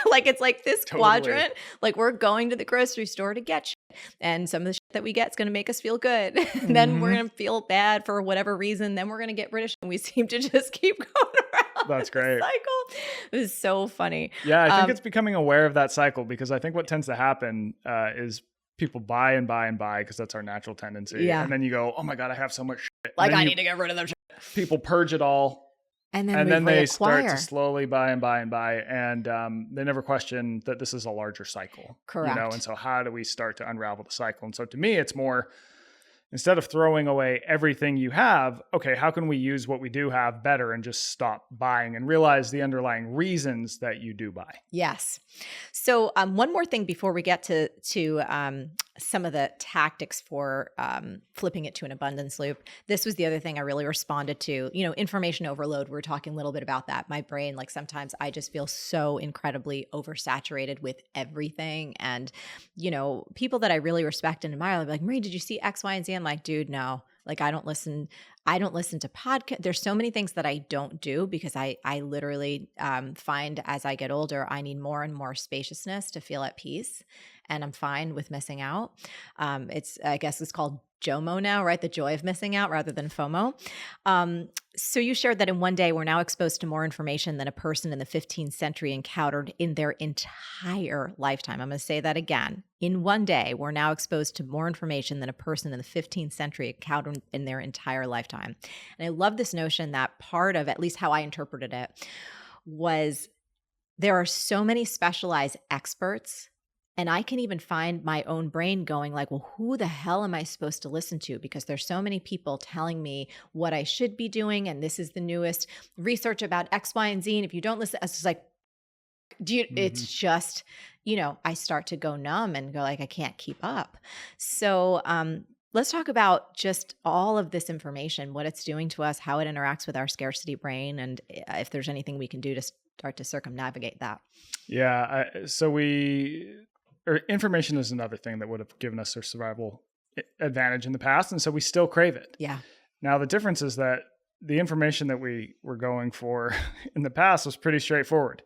like, it's like this quadrant, like we're going to the grocery store to get shit. And some of the shit that we get is going to make us feel good. And then we're going to feel bad for whatever reason. Then we're going to get rid of shit. And we seem to just keep going around.
That's great.
Cycle. It was so funny.
Yeah, I think it's becoming aware of that cycle, because I think what tends to happen is people buy and buy and buy because that's our natural tendency.
Yeah.
And then you go, oh my God, I have so much shit.
Like I need to get rid of them shit.
People purge it all.
And then
they start to slowly buy and buy and buy. And they never question that this is a larger cycle.
Correct.
And so how do we start to unravel the cycle? And so to me, it's more, instead of throwing away everything you have, okay, how can we use what we do have better and just stop buying and realize the underlying reasons that you do buy?
Yes. So one more thing before we get to some of the tactics for flipping it to an abundance loop. This was the other thing I really responded to, information overload. We were talking a little bit about that. My brain, like sometimes I just feel so incredibly oversaturated with everything. And, people that I really respect and admire, like, Marie, did you see X, Y, and Z? I'm like, dude, no. Like, I don't listen to podcasts. There's so many things that I don't do because I literally find as I get older, I need more and more spaciousness to feel at peace. And I'm fine with missing out. I guess it's called JOMO now, right? The joy of missing out rather than FOMO. So you shared that in one day, we're now exposed to more information than a person in the 15th century encountered in their entire lifetime. I'm going to say that again. In one day, we're now exposed to more information than a person in the 15th century encountered in their entire lifetime. And I love this notion that part of, at least how I interpreted it, was there are so many specialized experts. And I can even find my own brain going like, well, who the hell am I supposed to listen to? Because there's so many people telling me what I should be doing. And this is the newest research about X, Y, and Z. And if you don't listen, it's just like, it's just, I start to go numb and go like, I can't keep up. So let's talk about just all of this information, what it's doing to us, how it interacts with our scarcity brain, and if there's anything we can do to start to circumnavigate that.
Yeah. Information is another thing that would have given us a survival advantage in the past. And so we still crave it.
Yeah.
Now, the difference is that the information that we were going for in the past was pretty straightforward.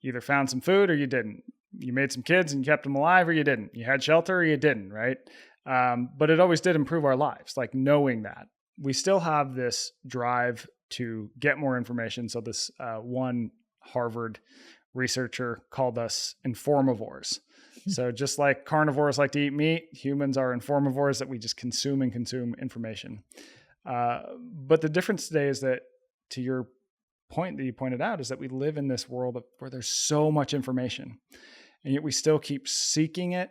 You either found some food or you didn't. You made some kids and you kept them alive or you didn't. You had shelter or you didn't, right? But it always did improve our lives, like knowing that. We still have this drive to get more information. So this one Harvard researcher called us informivores. So just like carnivores like to eat meat, humans are informivores, that we just consume information. But the difference today is that, to your point that you pointed out, is that we live in this world where there's so much information, and yet we still keep seeking it,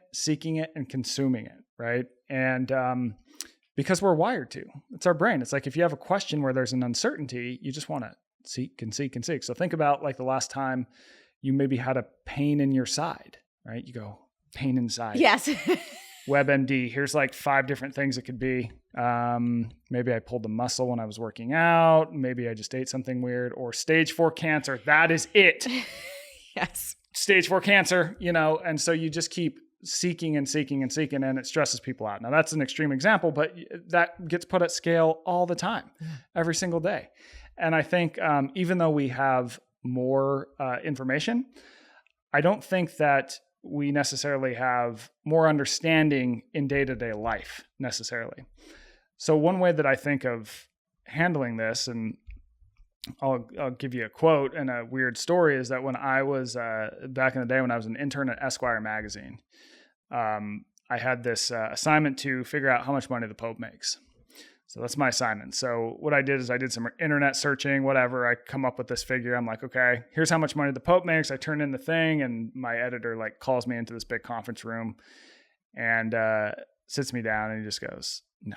and consuming it, right? And because we're wired to. It's our brain. It's like if you have a question where there's an uncertainty, you just want to seek and seek and seek. So think about like the last time you maybe had a pain in your side, right? You go, pain inside.
Yes.
WebMD. Here's like 5 different things it could be. Maybe I pulled the muscle when I was working out. Maybe I just ate something weird. Or stage 4 cancer. That is it.
Yes.
Stage 4 cancer, and so you just keep seeking and seeking and seeking, and it stresses people out. Now that's an extreme example, but that gets put at scale all the time, every single day. And I think even though we have more information, I don't think that we necessarily have more understanding in day-to-day life necessarily. So one way that I think of handling this, and I'll give you a quote and a weird story, is that when I was back in the day when I was an intern at Esquire magazine, I had this assignment to figure out how much money the Pope makes. So that's my assignment. So what I did is I did some internet searching, whatever. I come up with this figure. I'm like, okay, here's how much money the Pope makes. I turn in the thing, and my editor like calls me into this big conference room, and sits me down and he just goes, no.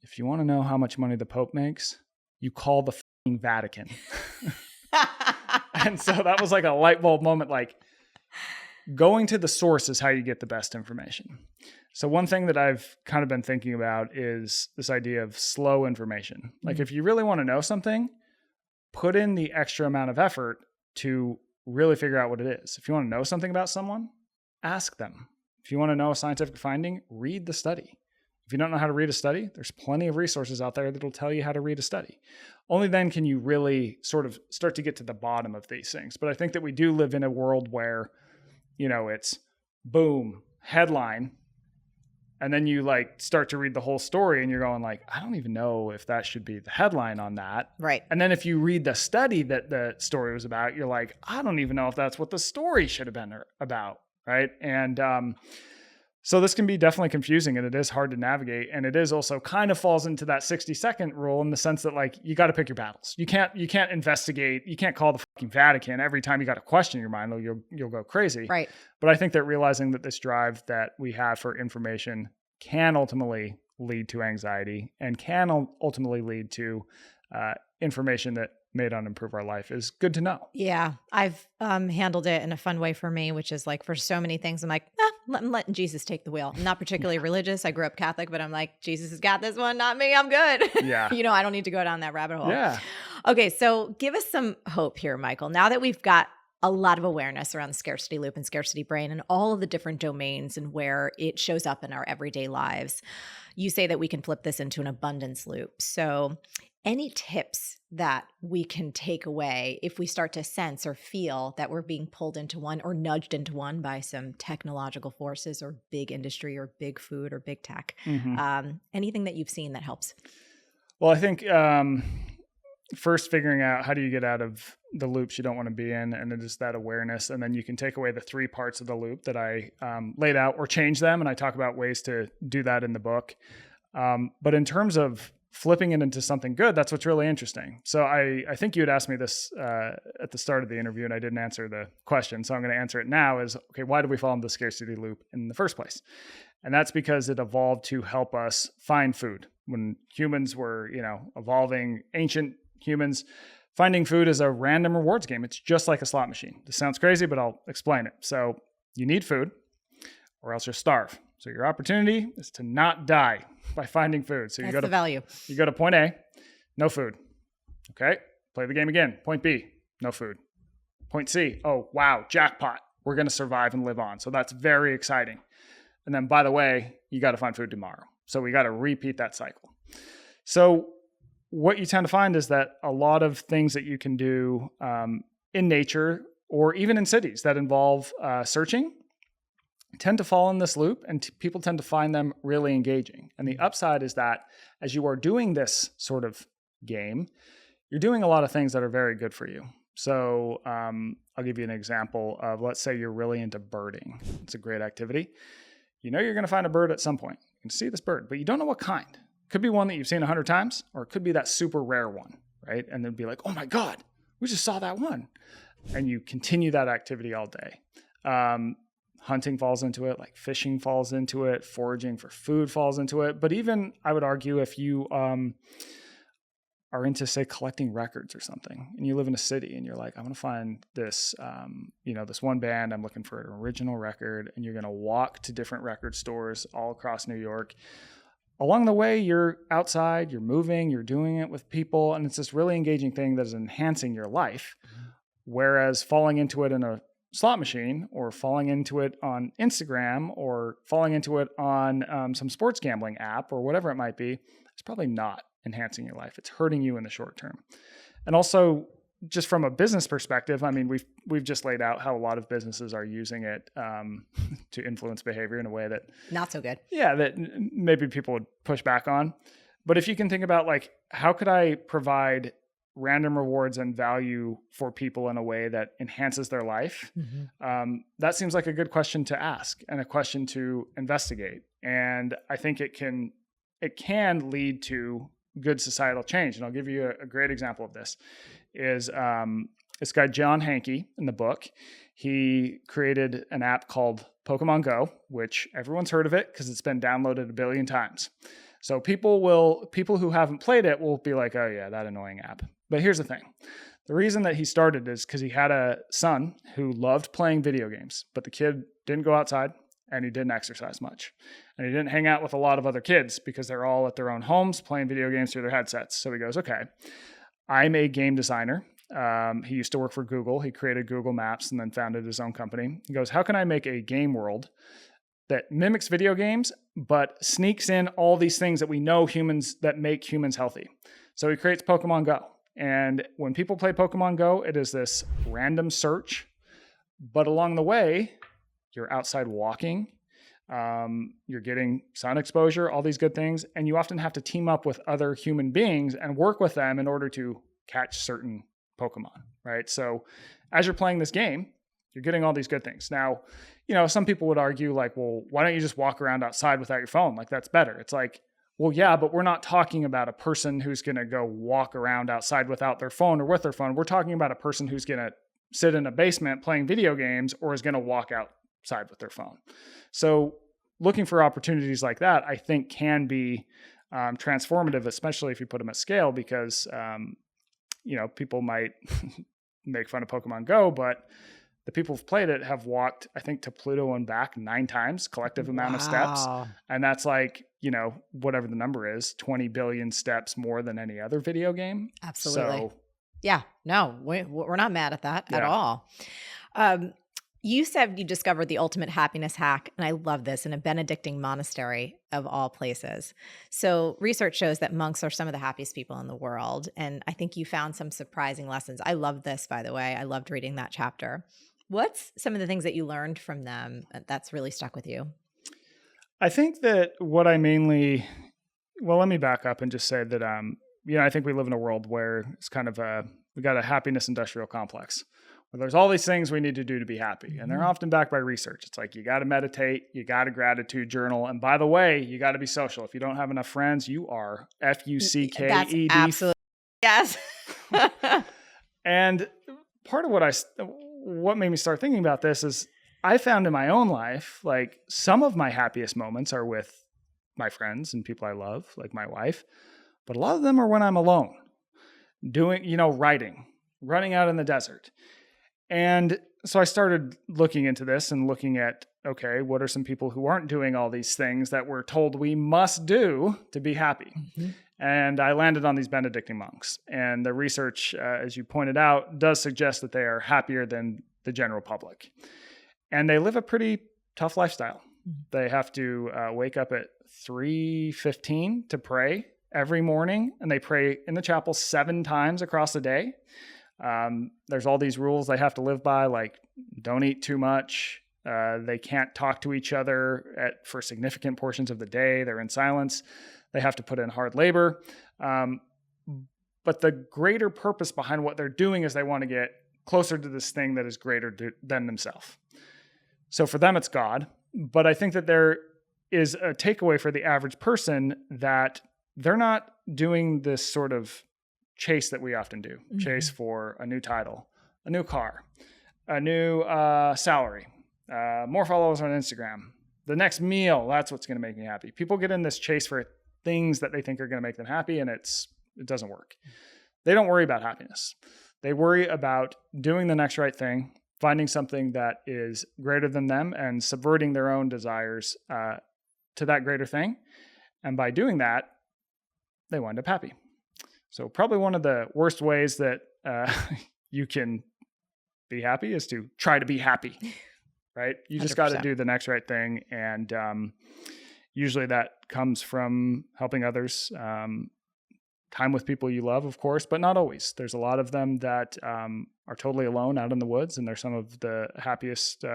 If you want to know how much money the Pope makes, you call the fucking Vatican. And so that was like a light bulb moment, like going to the source is how you get the best information. So one thing that I've kind of been thinking about is this idea of slow information. Like if you really want to know something, put in the extra amount of effort to really figure out what it is. If you want to know something about someone, ask them. If you want to know a scientific finding, read the study. If you don't know how to read a study, there's plenty of resources out there that will tell you how to read a study. Only then can you really sort of start to get to the bottom of these things. But I think that we do live in a world where, it's boom, headline, and then you like start to read the whole story and you're going like, I don't even know if that should be the headline on that.
Right.
And then if you read the study that the story was about, you're like, I don't even know if that's what the story should have been about. Right. And so this can be definitely confusing and it is hard to navigate. And it is also kind of falls into that 60-second rule in the sense that like, you got to pick your battles. You can't investigate. You can't call the fucking Vatican every time you got a question in your mind, or you'll go crazy.
Right.
But I think that realizing that this drive that we have for information can ultimately lead to anxiety and can ultimately lead to information that may not improve our life is good to know.
Yeah. I've handled it in a fun way for me, which is like for so many things, I'm like, I'm letting Jesus take the wheel. I'm not particularly religious. I grew up Catholic, but I'm like, Jesus has got this one, not me. I'm good.
Yeah.
I don't need to go down that rabbit hole.
Yeah.
Okay. So give us some hope here, Michael. Now that we've got a lot of awareness around the scarcity loop and scarcity brain and all of the different domains and where it shows up in our everyday lives, you say that we can flip this into an abundance loop. So any tips that we can take away if we start to sense or feel that we're being pulled into one or nudged into one by some technological forces or big industry or big food or big tech? Anything that you've seen that helps?
Well, I think first figuring out how do you get out of the loops you don't want to be in, and it is that awareness. And then you can take away the 3 parts of the loop that I laid out or change them. And I talk about ways to do that in the book. But in terms of flipping it into something good, that's what's really interesting. So I think you had asked me this at the start of the interview and I didn't answer the question. So I'm going to answer it now is, okay, why did we fall into the scarcity loop in the first place? And that's because it evolved to help us find food. When humans were, evolving, ancient humans, finding food is a random rewards game. It's just like a slot machine. This sounds crazy, but I'll explain it. So you need food or else you'll starve. So your opportunity is to not die by finding food. So
That's the value.
You go to point A, no food. Okay, play the game again. Point B, no food. Point C, oh, wow, jackpot. We're going to survive and live on. So that's very exciting. And then, by the way, you got to find food tomorrow. So we got to repeat that cycle. So what you tend to find is that a lot of things that you can do in nature or even in cities that involve searching tend to fall in this loop, and people tend to find them really engaging. And the upside is that as you are doing this sort of game, you're doing a lot of things that are very good for you. So I'll give you an example of, let's say you're really into birding. It's a great activity. You're going to find a bird at some point. You can see this bird, but you don't know what kind. It could be one that you've seen 100 times, or it could be that super rare one, right? And then be like, oh my God, we just saw that one. And you continue that activity all day. Hunting falls into it, like fishing falls into it, foraging for food falls into it. But even I would argue if you are into, say, collecting records or something, and you live in a city and you're like, I want to find this, this one band, I'm looking for an original record, and you're going to walk to different record stores all across New York. Along the way, you're outside, you're moving, you're doing it with people, and it's this really engaging thing that is enhancing your life. Whereas falling into it in a slot machine, or falling into it on Instagram, or falling into it on some sports gambling app, or whatever it might be, it's probably not enhancing your life. It's hurting you in the short term. And also, just from a business perspective, I mean, we've just laid out how a lot of businesses are using it to influence behavior in a way that
not so good.
Yeah, that maybe people would push back on. But if you can think about, like, how could I provide random rewards and value for people in a way that enhances their life? That seems like a good question to ask and a question to investigate. And I think it can lead to good societal change. And I'll give you a great example of this is this guy, John Hankey, in the book. he created an app called Pokemon Go, which everyone's heard of it because it's been downloaded a billion times. So people who haven't played it will be like, oh yeah, that annoying app. But here's the thing. The reason that he started is because he had a son who loved playing video games, but the kid didn't go outside and he didn't exercise much. And he didn't hang out with a lot of other kids because they're all at their own homes playing video games through their headsets. So he goes, okay, I'm a game designer. He used to work for Google. He created Google Maps and then founded his own company. He goes, how can I make a game world that mimics video games, but sneaks in all these things that we know that make humans healthy? So he creates Pokemon Go. And when people play Pokemon Go, it is this random search, but along the way, you're outside walking, you're getting sun exposure, all these good things. And you often have to team up with other human beings and work with them in order to catch certain Pokemon, right? So as you're playing this game, you're getting all these good things. Now, some people would argue like, well, why don't you just walk around outside without your phone? Like that's better. It's like, well, yeah, but we're not talking about a person who's going to go walk around outside without their phone or with their phone. We're talking about a person who's going to sit in a basement playing video games or is going to walk outside with their phone. So looking for opportunities like that, I think can be transformative, especially if you put them at scale, because, people might make fun of Pokemon Go, but the people who've played it have walked, I think, to Pluto and back 9 times, collective amount of steps. And that's like, whatever the number is, 20 billion steps more than any other video game.
Absolutely.
So,
yeah, no, we're not mad at that at all. You said you discovered the ultimate happiness hack, and I love this, in a Benedictine monastery of all places. So research shows that monks are some of the happiest people in the world, and I think you found some surprising lessons. I love this, by the way. I loved reading that chapter. What's some of the things that you learned from them that's really stuck with you?
I think that what I mainly, let me back up and just say that, I think we live in a world where it's kind of we got a happiness industrial complex where there's all these things we need to do to be happy. And they're often backed by research. It's like, you got to meditate, you got to gratitude journal. And by the way, you got to be social. If you don't have enough friends, you are FUCKED.
That's absolutely, yes.
And part of what made me start thinking about this is I found in my own life, like some of my happiest moments are with my friends and people I love, like my wife, but a lot of them are when I'm alone doing, writing, running out in the desert. And so I started looking into this and looking at, okay, what are some people who aren't doing all these things that we're told we must do to be happy? Mm-hmm. And I landed on these Benedictine monks. And the research, as you pointed out, does suggest that they are happier than the general public. And they live a pretty tough lifestyle. Mm-hmm. They have to wake up at 3:15 to pray every morning. And they pray in the chapel 7 times across the day. There's all these rules they have to live by, like don't eat too much. They can't talk to each other for significant portions of the day. They're in silence. They have to put in hard labor. But the greater purpose behind what they're doing is they want to get closer to this thing that is greater than themselves. So for them, it's God. But I think that there is a takeaway for the average person that they're not doing this sort of chase that we often do. Mm-hmm. Chase for a new title, a new car, a new salary, more followers on Instagram, the next meal. That's what's going to make me happy. People get in this chase for things that they think are going to make them happy, and it doesn't work. They don't worry about happiness. They worry about doing the next right thing, finding something that is greater than them, and subverting their own desires to that greater thing. And by doing that, they wind up happy. So probably one of the worst ways that you can be happy is to try to be happy, right? You just got to do the next right thing. And usually that comes from helping others, time with people you love, of course, but not always. There's a lot of them that are totally alone out in the woods, and they're some of the happiest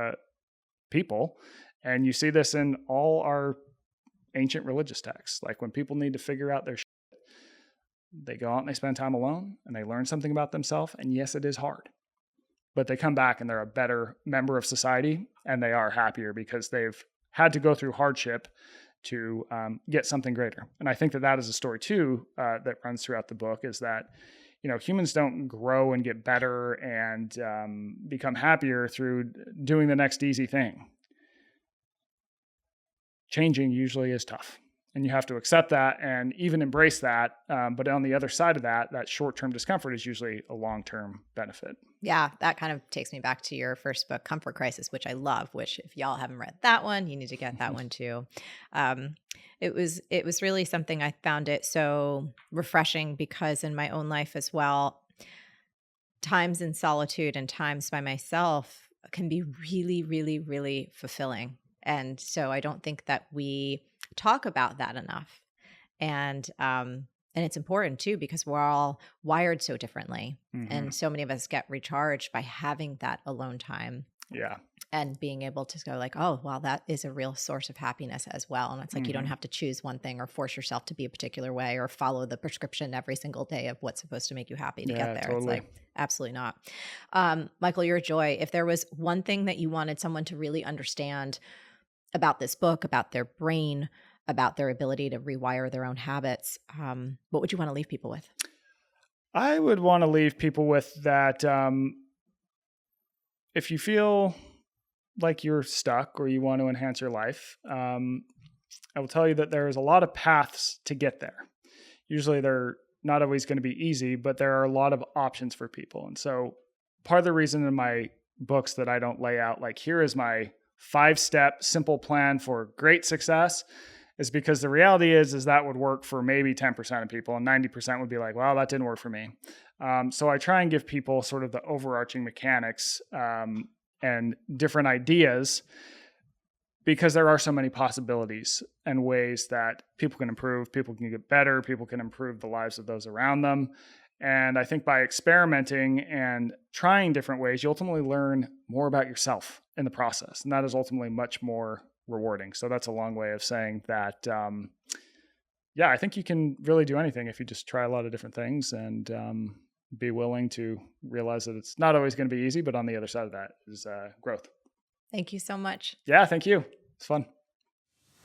people. And you see this in all our ancient religious texts. Like when people need to figure out their they go out and they spend time alone and they learn something about themselves. And yes, it is hard, but they come back and they're a better member of society, and they are happier because they've had to go through hardship to get something greater. And I think that is a story too that runs throughout the book, is that, humans don't grow and get better and become happier through doing the next easy thing. Changing usually is tough, and you have to accept that and even embrace that. But on the other side of that short-term discomfort is usually a long-term benefit.
Yeah, that kind of takes me back to your first book, Comfort Crisis, which I love, which if y'all haven't read that one, you need to get that one too. It was really something, I found it so refreshing because in my own life as well, times in solitude and times by myself can be really, really, really fulfilling. And so I don't think that we talk about that enough. And it's important too, because we're all wired so differently. And so many of us get recharged by having that alone time.
Yeah.
And being able to go like, oh, well, that is a real source of happiness as well. And it's like, you don't have to choose one thing or force yourself to be a particular way or follow the prescription every single day of what's supposed to make you happy to get there.
Totally.
It's like, absolutely not. Michael, you're a joy. If there was one thing that you wanted someone to really understand about this book, about their brain, about their ability to rewire their own habits, what would you want to leave people with?
I would want to leave people with that if you feel like you're stuck or you want to enhance your life, I will tell you that there's a lot of paths to get there. Usually they're not always going to be easy, but there are a lot of options for people. And so part of the reason in my books that I don't lay out, like, here is my 5-step simple plan for great success, is because the reality is that would work for maybe 10% of people, and 90% would be like, well, that didn't work for me. So I try and give people sort of the overarching mechanics and different ideas, because there are so many possibilities and ways that people can improve, people can get better, people can improve the lives of those around them. And I think by experimenting and trying different ways, you ultimately learn more about yourself in the process. And that is ultimately much more rewarding. So that's a long way of saying that, I think you can really do anything if you just try a lot of different things and be willing to realize that it's not always going to be easy, but on the other side of that is growth.
Thank you so much.
Yeah, thank you. It's fun.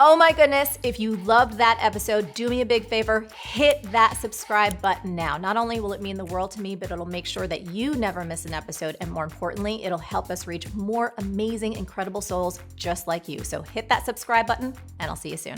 Oh my goodness, if you loved that episode, do me a big favor, hit that subscribe button now. Not only will it mean the world to me, but it'll make sure that you never miss an episode. And more importantly, it'll help us reach more amazing, incredible souls just like you. So hit that subscribe button and I'll see you soon.